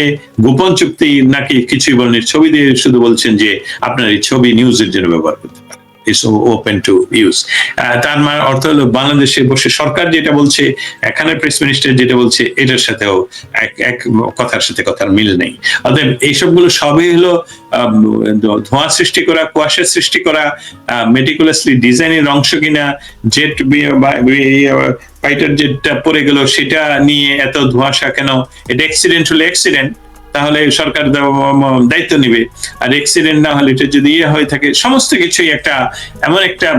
গোপন চুক্তি নাকি কিছুই বলেন, ছবি দিয়ে শুধু বলছেন যে আপনার এই ছবি নিউজের জন্য ব্যবহার করতে পারেন, ইটস ওপেন টু ইউজ। তার মানে অর্থ হলো বাংলাদেশে বসে সরকার যেটা বলছে, এখানে প্রেস মিনিস্টার যেটা বলছে, এটার সাথেও এক কথার সাথে কথার মিল নেই। অতএব এইসবগুলো সবই হলো ধোঁয়া সৃষ্টি করা, কুয়াশা সৃষ্টি করা, মেটিকুলাসলি ডিজাইনের অংশ কিনা। জেট ফাইটার জেটটা পড়ে গেল, সেটা নিয়ে এত ধোঁয়াশা কেন? এটা অ্যাক্সিডেন্ট হলে অ্যাক্সিডেন্ট, তাহলে সরকার দায়িত্ব নিবে। আর অ্যাক্সিডেন্ট না হলে, এটা যদি হয়ে থাকে, সমস্ত কিছুই একটা এমন একটা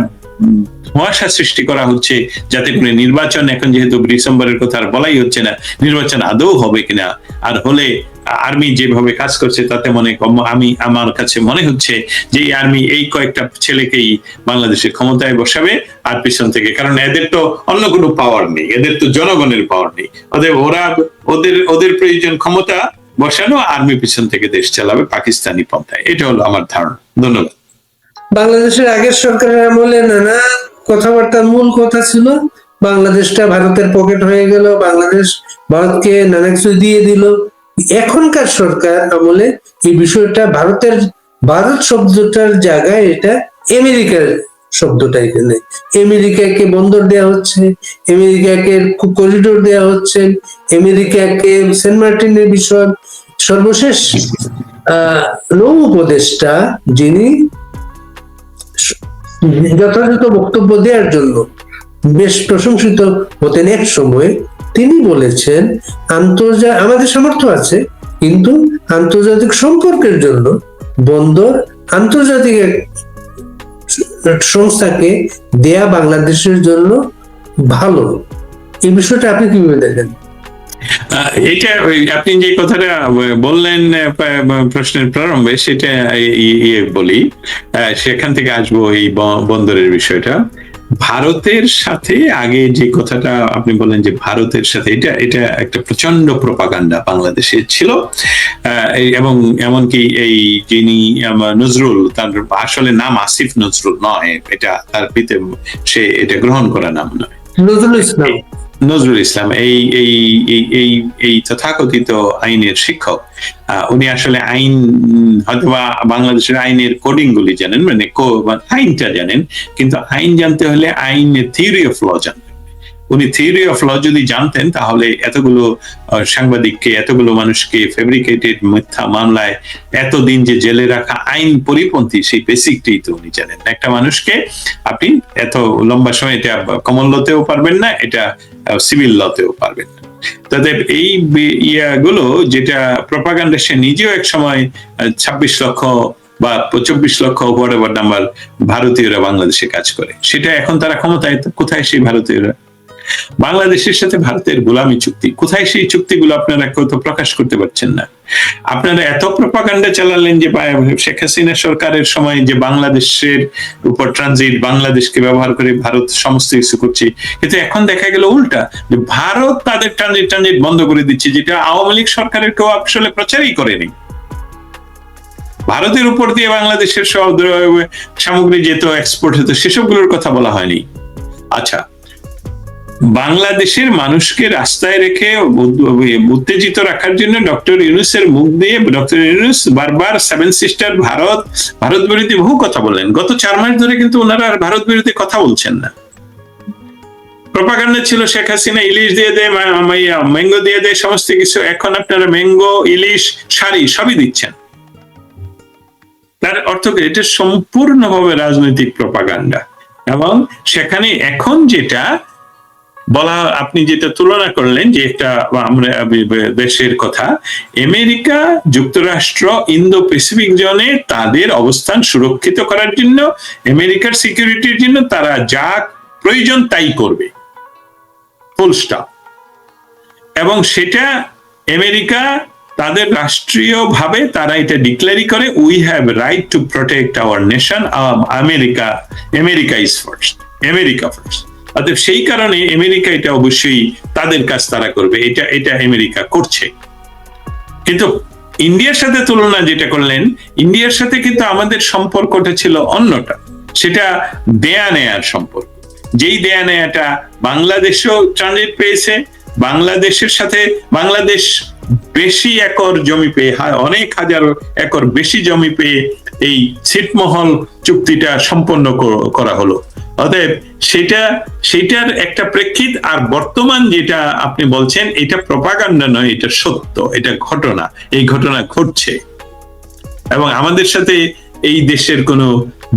ধোঁয়াশা সৃষ্টি করা হচ্ছে, যাতে করে নির্বাচন, এখন যেহেতু ডিসেম্বরের কথা আর বলাই হচ্ছে না, নির্বাচন আদৌ হবে কিনা, আর হলে আর্মি যেভাবে কাজ করছে তাতে আমার কাছে মনে হচ্ছে যে আর্মি এই কয়েকটা ছেলেকেই বাংলাদেশের ক্ষমতায় বসাবে, আর পিছন থেকে, কারণ এদের তো অন্য কোনো পাওয়ার নেই, এদের তো জনগণের পাওয়ার নেই। ওদের প্রয়োজন ক্ষমতা বসানো, আর্মি পিছন থেকে দেশ চালাবে পাকিস্তানি পন্থায়। এটা হলো আমার ধারণা। ধন্যবাদ।
বাংলাদেশের আগের সরকারের আমলে নানা কথাবার্তার মূল কথা ছিল বাংলাদেশটা ভারতের পকেট হয়ে গেল, বাংলাদেশ ভারতকে নানা কিছু দিয়ে দিল। এখনকার সরকার আমলে এই বিষয়টা ভারত শব্দটার জায়গায় এটা আমেরিকার শব্দটা এখানে। আমেরিকাকে বন্দর দেওয়া হচ্ছে, আমেরিকাকে করিডোর দেওয়া হচ্ছে, আমেরিকাকে সেন্ট মার্টিনের বিষয়। সর্বশেষ নৌ উপদেষ্টা, যিনি যথাযথ বক্তব্য দেওয়ার জন্য বেশ প্রশংসিত হতেন এক সময়, তিনি বলেছেন আমাদের সামর্থ্য আছে, কিন্তু আন্তর্জাতিক সম্পর্কের জন্য বন্দর আন্তর্জাতিক সংস্থাকে দেয়া বাংলাদেশের জন্য ভালো। এই বিষয়টা আপনি কিভাবে দেখেন?
এটা আপনি যে কথাটা বললেন প্রশ্নের প্রারম্ভে, সেটা বলি, সেখান থেকে আসবো এই বন্দরের বিষয়টা। ভারতের সাথে আগে যে কথাটা আপনি বললেন যে ভারতের সাথে, এটা একটা প্রচন্ড প্রপাগান্ডা বাংলাদেশে ছিল। এবং এমনকি এই যিনি নজরুল, তার আসলে নাম আসিফ নজরুল নয়, এটা তার পিতা, সে এটা গ্রহণ করা নাম নয়, নজরুল ইসলাম, এই তথাকথিত আইনের শিক্ষক, উনি আসলে আইন, হয়তোবা বাংলাদেশের আইনের কোডিং গুলি জানেন, মানে আইনটা জানেন, কিন্তু আইন জানতে হলে আইনের থিওরি অফ ল জানতে। উনি থিওরি অফ ল যদি জানতেন, তাহলে এতগুলো সাংবাদিককে, এতগুলো মানুষকে ফেব্রিকেটেড মিথ্যা মামলায় এতদিন যে জেলে রাখা আইন পরিপন্থী, সেই বেসিকটাই তো উনি জানেন। একটা মানুষকে আপনি এত লম্বা সময়, এটা কমন লতেও পারবেন না, এটা সিভিল লতেও পারবেন না। তাতে এই ইয়াগুলো, যেটা প্রপাগান্ডা, সে নিজেও এক সময় 26 লক্ষ বা 24 লক্ষ হোয়াটএভার নাম্বার ভারতীয়রা বাংলাদেশে কাজ করে, সেটা এখন তারা ক্ষমতায়, কোথায় সেই ভারতীয়রা? বাংলাদেশের সাথে ভারতের গোলামী চুক্তি, কোথায় সেই চুক্তিগুলো? আপনারা কেউ তো প্রকাশ করতে পারছেন না। আপনারা এত প্রপাগান্ডা চালালেন যে শেখ হাসিনা সরকারের সময়, যে বাংলাদেশের উপর ট্রানজিট, বাংলাদেশকে ব্যবহার করে ভারত সমস্ত কিছু করছে, কিন্তু এখন দেখা গেল উল্টা, যে ভারত তাদের ট্রানজিট বন্ধ করে দিচ্ছে, যেটা আওয়ামী লীগ সরকারের কেউ আসলে প্রচারই করেনি। ভারতের উপর দিয়ে বাংলাদেশের সব সামগ্রী যেত, এক্সপোর্ট হতো, সেসবগুলোর কথা বলা হয়নি। আচ্ছা, বাংলাদেশের মানুষকে রাস্তায় রেখে উত্তেজিত রাখার জন্য ডক্টর ইউনূসের মুখ দিয়ে ডক্টর ইউনূস বারবার 7 সিস্টার, ভারত বিরোধী বহু কথা বললেন। গত 4 মাস ধরে কিন্তু ওনারা আর ভারত বিরোধী কথা বলছেন না। প্রপাগান্ডা ছিল শেখ হাসিনা ইলিশ দিয়ে দেয়, ম্যাঙ্গো দিয়ে দেয়, সমস্ত কিছু। এখন আপনারা ম্যাঙ্গো, ইলিশ, শাড়ি সবই দিচ্ছেন। তার অর্থ কি? এটা সম্পূর্ণভাবে রাজনৈতিক প্রপাগান্ডা। এবং সেখানে এখন যেটা বলা, আপনি যেটা তুলনা করলেন যে একটা আমরা দেশের কথা, আমেরিকা যুক্তরাষ্ট্র ইন্দো প্যাসিফিক জোনে তাদের অবস্থান সুরক্ষিত করার জন্য, আমেরিকার সিকিউরিটির জন্য তারা যা প্রয়োজন তাই করবে, ফুল স্টপ। এবং সেটা আমেরিকা তাদের রাষ্ট্রীয়ভাবে তারা এটা ডিক্লেয়ারই করে, we have right to protect our nation, America is first, America first. অতএব সেই কারণে আমেরিকা এটা অবশ্যই তাদের কাজ তারা করবে, এটা আমেরিকা করছে। কিন্তু ইন্ডিয়ার সাথে তুলনা যেটা করলেন, ইন্ডিয়ার সাথে কিন্তু আমাদের সম্পর্কটা ছিল অন্যটা, সেটা দেয়া নেয়ার সম্পর্ক। যেই দেয়া নেয়াটা বাংলাদেশও ট্রানজিট পেয়েছে, বাংলাদেশের সাথে বাংলাদেশ বেশি একর জমি পেয়ে, অনেক হাজার একর বেশি জমি পেয়ে এই ছিটমহল চুক্তিটা সম্পন্ন করা হলো। অতএব সেটার একটা প্রেক্ষিত। আর বর্তমান যেটা আপনি বলছেন, এটা প্রপাগান্ডা নয়, এটা সত্য, এটা ঘটনা, এই ঘটনা ঘটছে। এবং আমাদের সাথে এই দেশের কোনো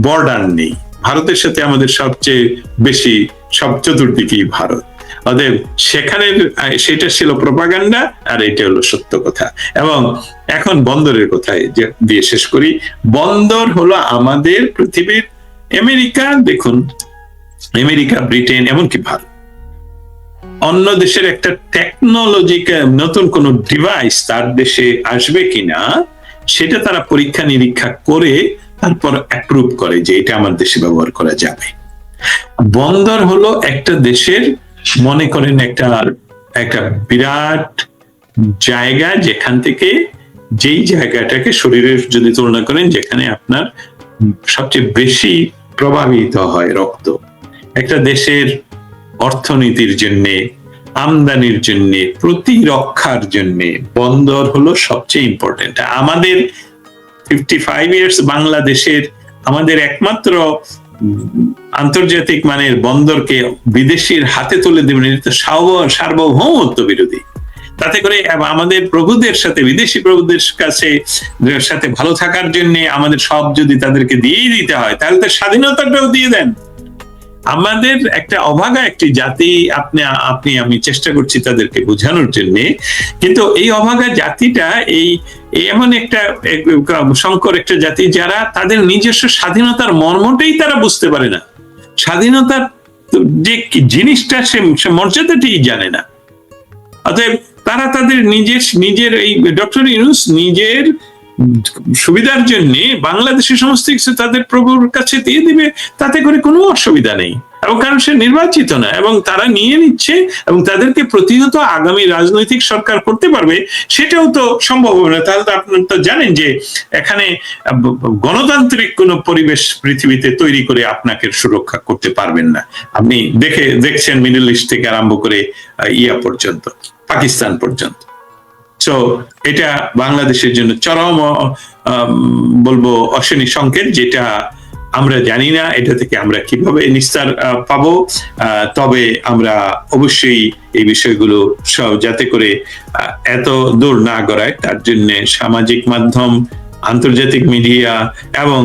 বর্ডার নেই, ভারতের সাথে আমাদের সবচেয়ে বেশি, সব চতুর্দিকেই ভারত। অতএব সেখানের সেটা ছিল প্রপাগান্ডা, আর এটা হলো সত্য কথা। এবং এখন বন্দরের কথায় দিয়ে শেষ করি। বন্দর হলো আমাদের পৃথিবীর, আমেরিকা দেখুন, আমেরিকা, ব্রিটেন, এমনকি ভারত, অন্য দেশের একটা টেকনোলজিক্যাল নতুন কোন ডিভাইস তার দেশে আসবে কিনা সেটা তারা পরীক্ষা নিরীক্ষা করে তারপর অ্যাপ্রুভ করে যে এটা আমার দেশে ব্যবহার করা যাবে। বন্দর হলো একটা দেশের, মনে করেন একটা বিরাট জায়গা, যেখান থেকে, যেই জায়গাটাকে শরীরের যদি তুলনা করেন, যেখানে আপনার সবচেয়ে বেশি প্রভাবিত হয় রক্ত, একটা দেশের অর্থনীতির জন্যে, আমদানির জন্য, প্রতিরক্ষার জন্য বন্দর হলো সবচেয়ে ইম্পর্টেন্ট। আমাদের 55 ইয়ার্স বাংলাদেশের, আমাদের একমাত্র আন্তর্জাতিক মানের বন্দরকে বিদেশির হাতে তুলে দেবেন, এটা সার্বভৌমত্ব বিরোধী। তাতে করে আমাদের প্রভুদের সাথে, বিদেশি প্রভুদের সাথে ভালো থাকার জন্য আমাদের সব যদি তাদেরকে দিয়েই দিতে হয়, তাহলে তো স্বাধীনতাটাও দিয়ে দেন। আমাদের একটা অভাগা একটি জাতি, আমি চেষ্টা করছি তাদেরকে বোঝানোর জন্য, কিন্তু এই অভাগা জাতিটা এই এমন একটা সংকর একটা জাতি, যারা তাদের নিজস্ব স্বাধীনতার মর্মটাই তারা বুঝতে পারে না, স্বাধীনতার যে জিনিসটা সে মর্যাদাটি জানে না। অতএব তারা তাদের নিজের এই ডক্টর ইউনূস নিজের সুবিধার জন্য বাংলাদেশের সমস্ত কিছু তাদের প্রভুর কাছে দিয়ে দিবে, তাতে করে কোনো অসুবিধা নেই। এবং কারণ সে নির্বাচিত না, এবং তারা নিয়ে নিচ্ছে, এবং তাদেরকে প্রতিহত আগামী রাজনৈতিক সরকার করতে পারবে, সেটাও তো সম্ভব হবে না। তাহলে তো আপনারা তো জানেন যে এখানে গণতান্ত্রিক কোন পরিবেশ পৃথিবীতে তৈরি করে আপনাকে সুরক্ষা করতে পারবেন না। আপনি দেখছেন মিডল ইস্ট থেকে আরম্ভ করে ইয়া পর্যন্ত, পাকিস্তান পর্যন্ত। তো এটা বাংলাদেশের জন্য চরম বলবো অশনি সংকেত, যেটা আমরা জানি না এটা থেকে আমরা কিভাবে নিস্তার পাবো। তবে আমরা অবশ্যই এই বিষয়গুলো যাতে করে এত দূর না গড়ায়, তার জন্য সামাজিক মাধ্যম, আন্তর্জাতিক মিডিয়া এবং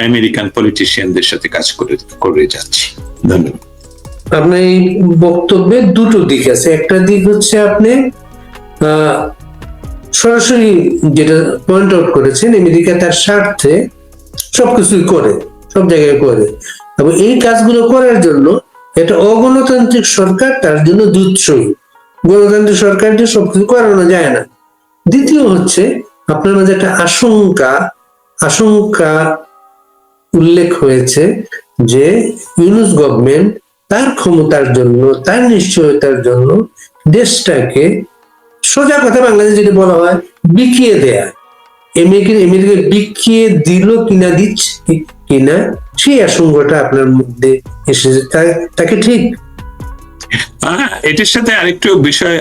আমেরিকান পলিটিশিয়ানদের সাথে কাজ করে যাচ্ছি। ধন্যবাদ।
আপনার এই বক্তব্যের দুটো দিক আছে। একটা দিক হচ্ছে আপনি সরাসরি যেটা পয়েন্ট আউট করেছেন, আমেরিকা তার স্বার্থে সবকিছুই করে, সব জায়গায় করে, এবং এই কাজগুলো করার জন্য একটা অগণতান্ত্রিক সরকার তার জন্য দুঃসহী। গণতান্ত্রিক সরকার দিয়ে সবকিছু করানো যায় না। দ্বিতীয় হচ্ছে, আপনার মাঝে একটা আশঙ্কা উল্লেখ হয়েছে যে ইউনূস গভর্নমেন্ট তার ক্ষমতার জন্য, তার নিশ্চয়তার জন্য দেশটাকে, সোজা কথা বাংলাদেশ যেটা বলা হয়, বিকিয়ে দেয়া, আমেরিকা বিকিয়ে দিল কিনা, দিচ্ছে কিনা, সেই আশঙ্কাটা আপনার মধ্যে এসেছে, তাকে ঠিক?
এটির সাথে আরেকটু বিষয়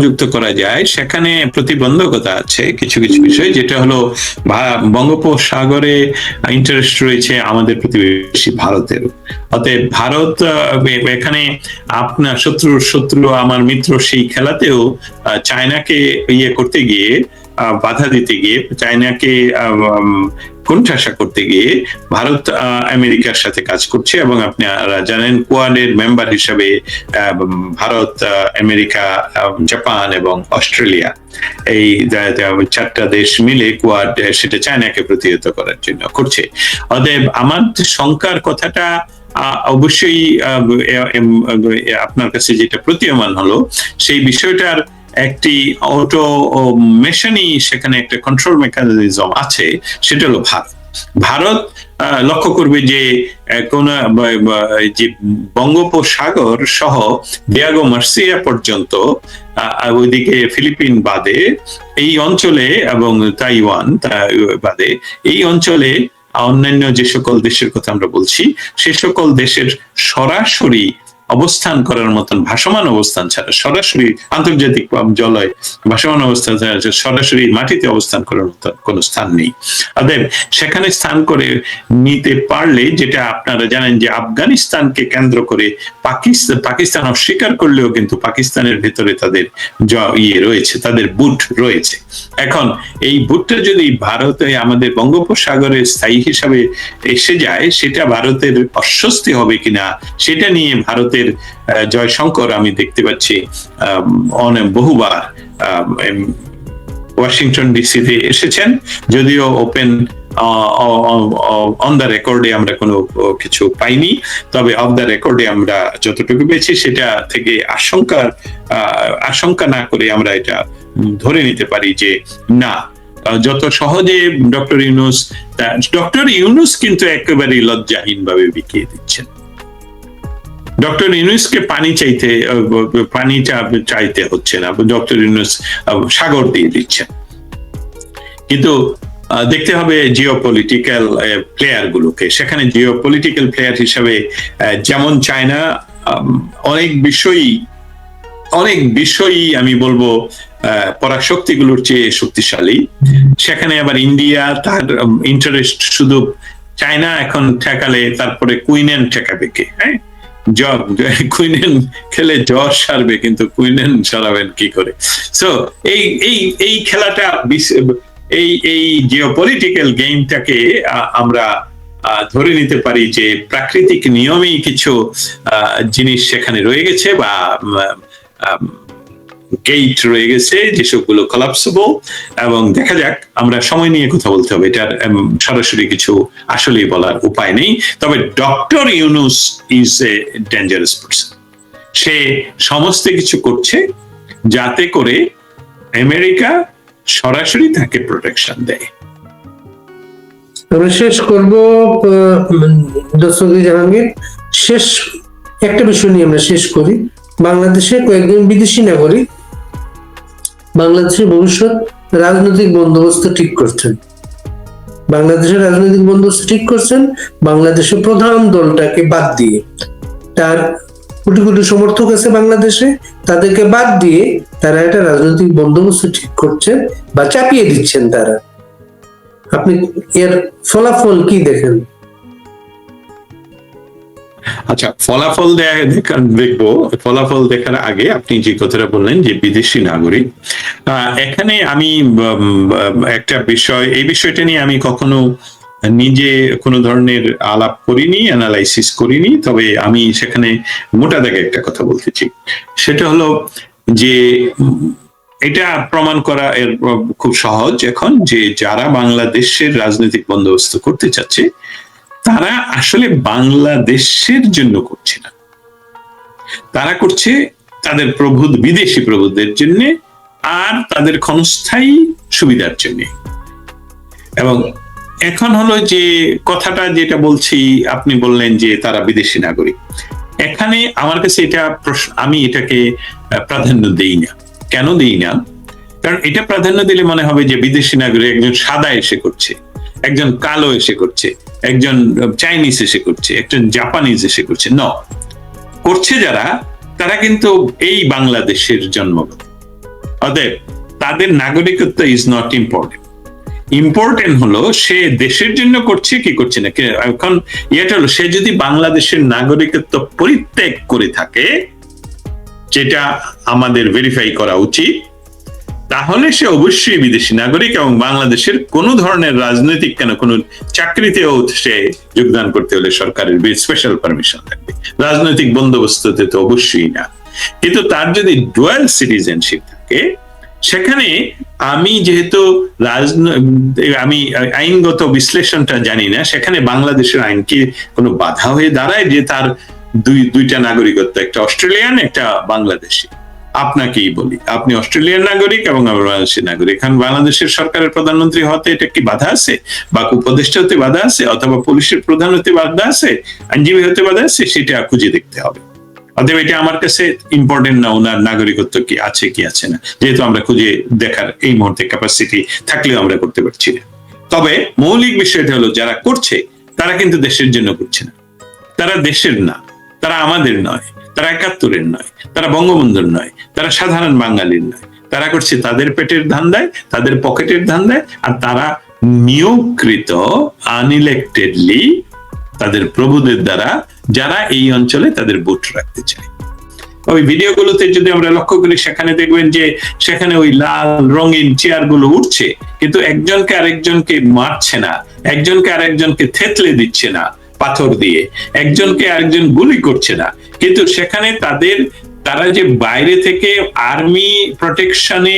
যুক্ত করা যায়। সেখানে প্রতিবন্ধকতা আছে কিছু কিছু বিষয়, যেটা হলো বঙ্গোপসাগরে ইন্টারেস্ট রয়েছে আমাদের প্রতিবেশী ভারতের। অতএব ভারত এখানে আপনার শত্রু আমার মিত্র, সেই খেলাতেও চায়নাকে ইয়ে করতে গিয়ে বাধা দিতে গিয়ে, চায়নাকে কোণঠাসা করতে গিয়ে ভারত আমেরিকার সাথে কাজ করছে। এবং আপনারা জানেন কোয়াডের মেম্বার হিসাবে ভারত, আমেরিকা, জাপান এবং অস্ট্রেলিয়া, এই 4টা দেশ মিলে কোয়াড সেটা চায়নাকে প্রতিহত করার জন্য করছে। অতএব আমার শঙ্কার কথাটা অবশ্যই আপনার কাছে যেটা প্রতীয়মান হলো, সেই বিষয়টার একটি অটোমেশনই সেখানে একটা কন্ট্রোল মেকানিজম আছে, সেটা হলো ভারত লক্ষ্য করবে যে কোন যে বঙ্গোপসাগর সহ ডিয়াগো গার্সিয়া পর্যন্ত, ওইদিকে ফিলিপিন বাদে এই অঞ্চলে এবং তাইওয়ান বাদে এই অঞ্চলে অন্যান্য যে সকল দেশের কথা আমরা বলছি, সে সকল দেশের সরাসরি অবস্থান করার মতন ভাসমান অবস্থান ছাড়া, সরাসরি আন্তর্জাতিক জলয় ভাসমান অবস্থান ছাড়া সরাসরি মাটিতে অবস্থান করার মতন কোনো স্থান নেই। অতএব সেখানে স্থান করে নিতে পারলে, যেটা আপনারা জানেন যে আফগানিস্তানকে কেন্দ্র করে পাকিস্তান অস্বীকার করলেও কিন্তু পাকিস্তানের ভেতরে তাদের রয়েছে, তাদের বুট রয়েছে। এখন এই বুটটা যদি ভারতে আমাদের বঙ্গোপসাগরে স্থায়ী হিসাবে এসে যায়, সেটা ভারতের অস্বস্তি হবে কিনা, সেটা নিয়ে ভারতের জয়শঙ্কর আমি দেখতে পাচ্ছি অনেক বহুবার ওয়াশিংটন ডিসিতে এসেছেন, যদিও ওপেন অন দ্য রেকর্ডে আমরা কোনো কিছু পাইনি, তবে অফ দ্য রেকর্ডে আমরা যতটুকু পেয়েছি সেটা থেকে আশঙ্কা না করে আমরা এটা ধরে নিতে পারি যে না, যত সহজে ডক্টর ইউনূস কিন্তু একেবারে লজ্জাহীন ভাবে বিকিয়ে দিচ্ছেন। ডক্টর ইউনূসকে পানিটা চাইতে হচ্ছে না, ডক্টর ইউনূস সাগর দিয়ে দিচ্ছেন। কিন্তু দেখতে হবে জিওপলিটিক্যাল প্লেয়ার গুলোকে। সেখানে জিওপলিটিক্যাল প্লেয়ার হিসাবে যেমন চায়না অনেক বিষয়ই আমি বলবো পরাশক্তিগুলোর চেয়ে শক্তিশালী। সেখানে আবার ইন্ডিয়া তার ইন্টারেস্ট শুধু চায়না এখন ঠেকালে তারপরে কুইনেন ঠেকাবে কে? হ্যাঁ, কুইনেন খেলে জ্বর সারবে, কিন্তু কুইনেন সারাবেন কি করে? সো এই খেলাটা, এই জিওপলিটিক্যাল গেমটাকে আমরা ধরে নিতে পারি যে প্রাকৃতিক নিয়মেই কিছু জিনিস সেখানে রয়ে গেছে, বা গেট রয়ে গেছে যেসবগুলো কলাপসেবল। এবং দেখা যাক, আমরা সময় নিয়ে কথা বলতে হবে, এটার সরাসরি কিছু আসলেই বলার উপায় নেই। তবে doctor Yunus is a dangerous person. সে সমস্ত কিছু করছে যাতে করে আমেরিকা সরাসরি তাকে প্রোটেকশন দেয়।
আমরা শেষ করব দস্তগীর জাহাঙ্গীর, শেষ একটা বিষয় নিয়ে আমরা শেষ করি। বাংলাদেশে কয়েকজন বিদেশি নাগরিক বাংলাদেশের ভবিষ্যৎ রাজনৈতিক বন্দোবস্ত ঠিক করছেন। বাংলাদেশের রাজনৈতিক বন্দোবস্ত ঠিক করছেন বাংলাদেশের প্রধান দলটাকে বাদ দিয়ে। তার কোটি কোটি সমর্থক আছে বাংলাদেশে, তাদেরকে বাদ দিয়ে তারা একটা রাজনৈতিক বন্দোবস্ত ঠিক করছেন বা চাপিয়ে দিচ্ছেন তারা। আপনি এর ফলাফল কি দেখেন?
আচ্ছা, ফলাফল দেখবো। ফলাফল দেখার আগে আপনি যে কথাটা বললেন যে বিদেশি নাগরিক, এখানে আমি একটা বিষয়, এই বিষয়টা নিয়ে আমি কখনো নিজে কোনো ধরনের আলাপ করিনি, অ্যানালাইসিস করিনি। তবে আমি সেখানে মোটা দাগে একটা কথা বলতেছি, সেটা হলো যে এটা প্রমাণ করা এর খুব সহজ এখন, যে যারা বাংলাদেশের রাজনৈতিক বন্দোবস্ত করতে চাচ্ছে তারা আসলে বাংলাদেশের জন্য করছে না, তারা করছে তাদের বিদেশি প্রভুদের জন্য আর তাদের ক্ষণস্থায়ী সুবিধার জন্য। এবং এখন হলো যে কথাটা যেটা বলছি, আপনি বললেন যে তারা বিদেশি নাগরিক। এখানে আমার কাছে এটা আমি এটাকে প্রাধান্য দেই না। কেন দেই না? কারণ এটা প্রাধান্য দিলে মনে হবে যে বিদেশি নাগরিক একজন সাদা এসে করছে, একজন কালো এসে করছে, একজন চাইনিজ এসে করছে, একজন জাপানিজ এসে করছে। করছে যারা, তারা কিন্তু এই বাংলাদেশের জন্মগত। অতএব তাদের নাগরিকত্ব ইজ নট ইম্পর্টেন্ট। ইম্পর্টেন্ট হলো সে দেশের জন্য করছে কি করছে না। এখন এটা হলো, সে যদি বাংলাদেশের নাগরিকত্ব পরিত্যাগ করে থাকে, যেটা আমাদের ভেরিফাই করা উচিত, তাহলে সে অবশ্যই বিদেশি নাগরিক এবং বাংলাদেশের কোনো ধরনের রাজনৈতিক কেন কোনো চাকরিতেও সে যোগদান করতে হলে সরকারের স্পেশাল পারমিশন লাগবে, রাজনৈতিক বন্দোবস্ততে তো অবশ্যই না। কিন্তু তার যদি ডুয়াল সিটিজেনশিপ থাকে, সেখানে আমি যেহেতু আমি আইনগত বিশ্লেষণটা জানি না, সেখানে বাংলাদেশের আইন কি কোনো বাধা হয়ে দাঁড়ায় যে তার দুইটা নাগরিকত্ব, একটা অস্ট্রেলিয়ান একটা বাংলাদেশি? আপনাকেই বলি, আপনি অস্ট্রেলিয়ান নাগরিক এবং আমি বাংলাদেশের নাগরিক, এখন বাংলাদেশের সরকারের প্রধানমন্ত্রী হতে এটা কি বাধা আছে, বা উপদেষ্টা হতে বাধা আছে, অথবা পুলিশের প্রধান হতে বাধা আছে, আইনজীবী হতে বাধা আছে? সেটা খুঁজে দেখতে হবে। অতএব এটা আমার কাছে ইম্পর্টেন্ট না ওনার নাগরিকত্ব কি আছে না, যেহেতু আমরা খুঁজে দেখার এই মুহূর্তে ক্যাপাসিটি থাকলেও আমরা করতে পারছি না। তবে মৌলিক বিষয়টা হলো, যারা করছে তারা কিন্তু দেশের জন্য করছে না, তারা দেশের না, তারা আমাদের নয়, তারা ৭১-এর নয়, তারা বঙ্গবন্ধুর নয়, তারা সাধারণ বাঙালির নয়, তারা করছে তাদের পেটের ধান্দায়, তাদের পকেটের ধান্দায়, আর তারা নিয়োগকৃত আনইলেক্টেডলি তাদের প্রভুদের দ্বারা যারা এই অঞ্চলে তাদের ভোট রাখতে চায়। ওই ভিডিওগুলোতে যদি আমরা লক্ষ্য করি, সেখানে দেখবেন যে সেখানে ওই লাল রঙিন চেয়ার গুলো উঠছে, কিন্তু একজনকে আরেকজনকে মারছে না, একজনকে আরেকজনকে থেতলে দিচ্ছে না পাথর দিয়ে, একজনকে আরেকজন গুলি করছে না, কিন্তু সেখানে তারা যে বাইরে থেকে আর্মি প্রোটেকশনে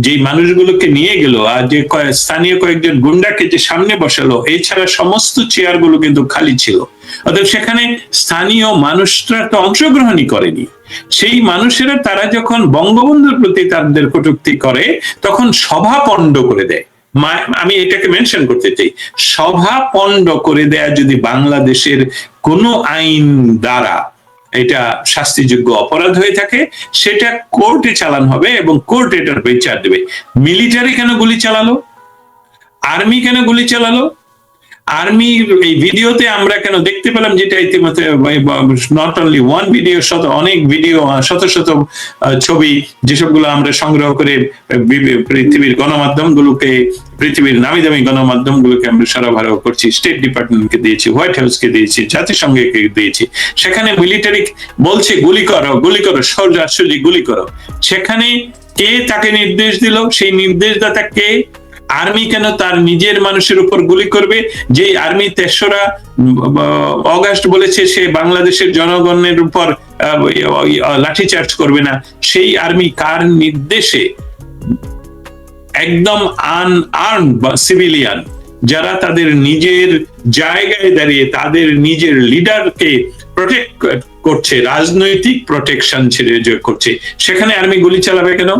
যে মানুষগুলোকে নিয়ে গেল, আর যে স্থানীয় কয়েকজন গুন্ডাকে যে সামনে বসালো, এছাড়া সমস্ত চেয়ার গুলো কিন্তু খালি ছিল। অর্থাৎ সেখানে স্থানীয় মানুষরা তো অংশগ্রহণই করেনি। সেই মানুষেরা তারা যখন বঙ্গবন্ধুর প্রতি তাদের কটূক্তি করে, তখন সভা পণ্ড করে দেয়। আমি এটাকে মেনশন করতে চাই, সভা পণ্ড করে দেয়া যদি বাংলাদেশের কোনো আইন দ্বারা এটা শাস্তিযোগ্য অপরাধ হয়ে থাকে, সেটা কোর্টে চালান হবে এবং কোর্ট এটার বিচার দেবে। মিলিটারি কেন গুলি চালালো? আর্মি কেন গুলি চালালো? আর্মি এই ভিডিওতে আমরা কেন দেখতে পেলাম, যেটা ইতিমধ্যে নট অনলি ওয়ান ভিডিও, অনেক ভিডিও, শত শত ছবি, যেসবগুলো আমরা সংগ্রহ করে পৃথিবীর গণমাধ্যমগুলোকে, পৃথিবীর নামি দামি গণমাধ্যমগুলোকে আমরা সরবরাহ করছি, স্টেট ডিপার্টমেন্টকে দিয়েছি, হোয়াইট হাউসকে দিয়েছি, জাতিসংঘকে দিয়েছি। সেখানে মিলিটারি বলছে গুলি করো, গুলি করো, সোজাসুজি গুলি করো। সেখানে কে তাকে নির্দেশ দিল? সেই নির্দেশদাতা কে? আর্মি কেন তার নিজের মানুষের উপর গুলি করবে? যে আর্মি ৩রা অগাস্ট বলেছে সে বাংলাদেশের জনগণের উপর লাঠিচার্জ করবে না, সেই আর্মি কার নির্দেশে একদম আনআর্মড বা সিভিলিয়ান, যারা তাদের নিজের জায়গায় দাঁড়িয়ে তাদের নিজের লিডারকে প্রোটেক্ট করছে, রাজনৈতিক প্রোটেকশন করছে, সেখানে আর্মি গুলি চালাবে কেন?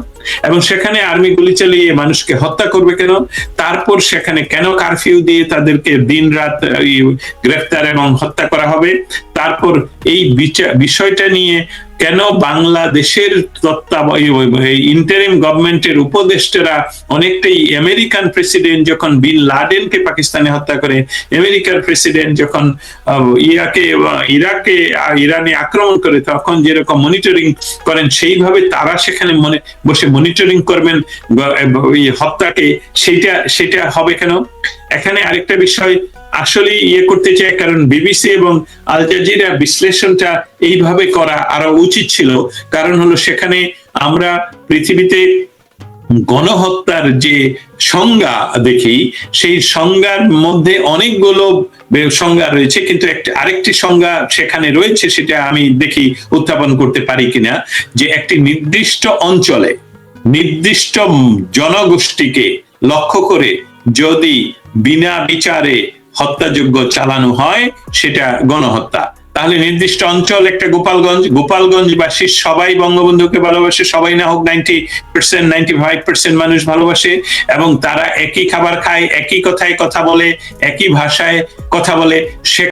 এবং সেখানে আর্মি গুলি চালিয়ে মানুষকে হত্যা করবে কেন? তারপর সেখানে কেন কারফিউ দিয়ে তাদেরকে দিন রাত গ্রেফতার এবং হত্যা করা হবে? তারপর এই বিষয়টা নিয়ে কেন বাংলাদেশের ইন্টারিম গভর্নমেন্টের উপদেষ্টারা অনেকটাই, আমেরিকান প্রেসিডেন্ট যখন বিন লাদেনকে পাকিস্তানে হত্যা করে, আমেরিকার প্রেসিডেন্ট যখন ইরানে আক্রমণ করে, তখন যেরকম মনিটরিং করেন, সেইভাবে তারা সেখানে বসে মনিটরিং করবেন হত্যাকে, সেটা হবে কেন? এখানে আরেকটা বিষয় আসলে করতে চাই, কারণ বিবিসি এবং আল জাজিরা বিশ্লেষণটা এইভাবে করা আরো উচিত ছিল। কারণ হলো, সেখানে আমরা পৃথিবীতে গণহত্যার যে সংজ্ঞা দেখি, সেই সংজ্ঞার মধ্যে অনেকগুলো সংজ্ঞা রয়েছে, কিন্তু আরেকটি সংজ্ঞা সেখানে রয়েছে, সেটা আমি দেখি উত্থাপন করতে পারি কিনা, যে একটি নির্দিষ্ট অঞ্চলে নির্দিষ্ট জনগোষ্ঠীকে লক্ষ্য করে যদি বিনা বিচারে হত্যাযজ্ঞ চালানো হয়, সেটা গণহত্যা। তাহলে নির্দিষ্ট অঞ্চল, একটা গোপালগঞ্জবাসী সবাই বঙ্গবন্ধুকে ভালোবাসে, সবাই না হোক 90%, 95% মানুষ ভালোবাসে, এবং তারা একই খাবার খায়, একই কথায় কথা বলে, একই ভাষায় কথা বলে।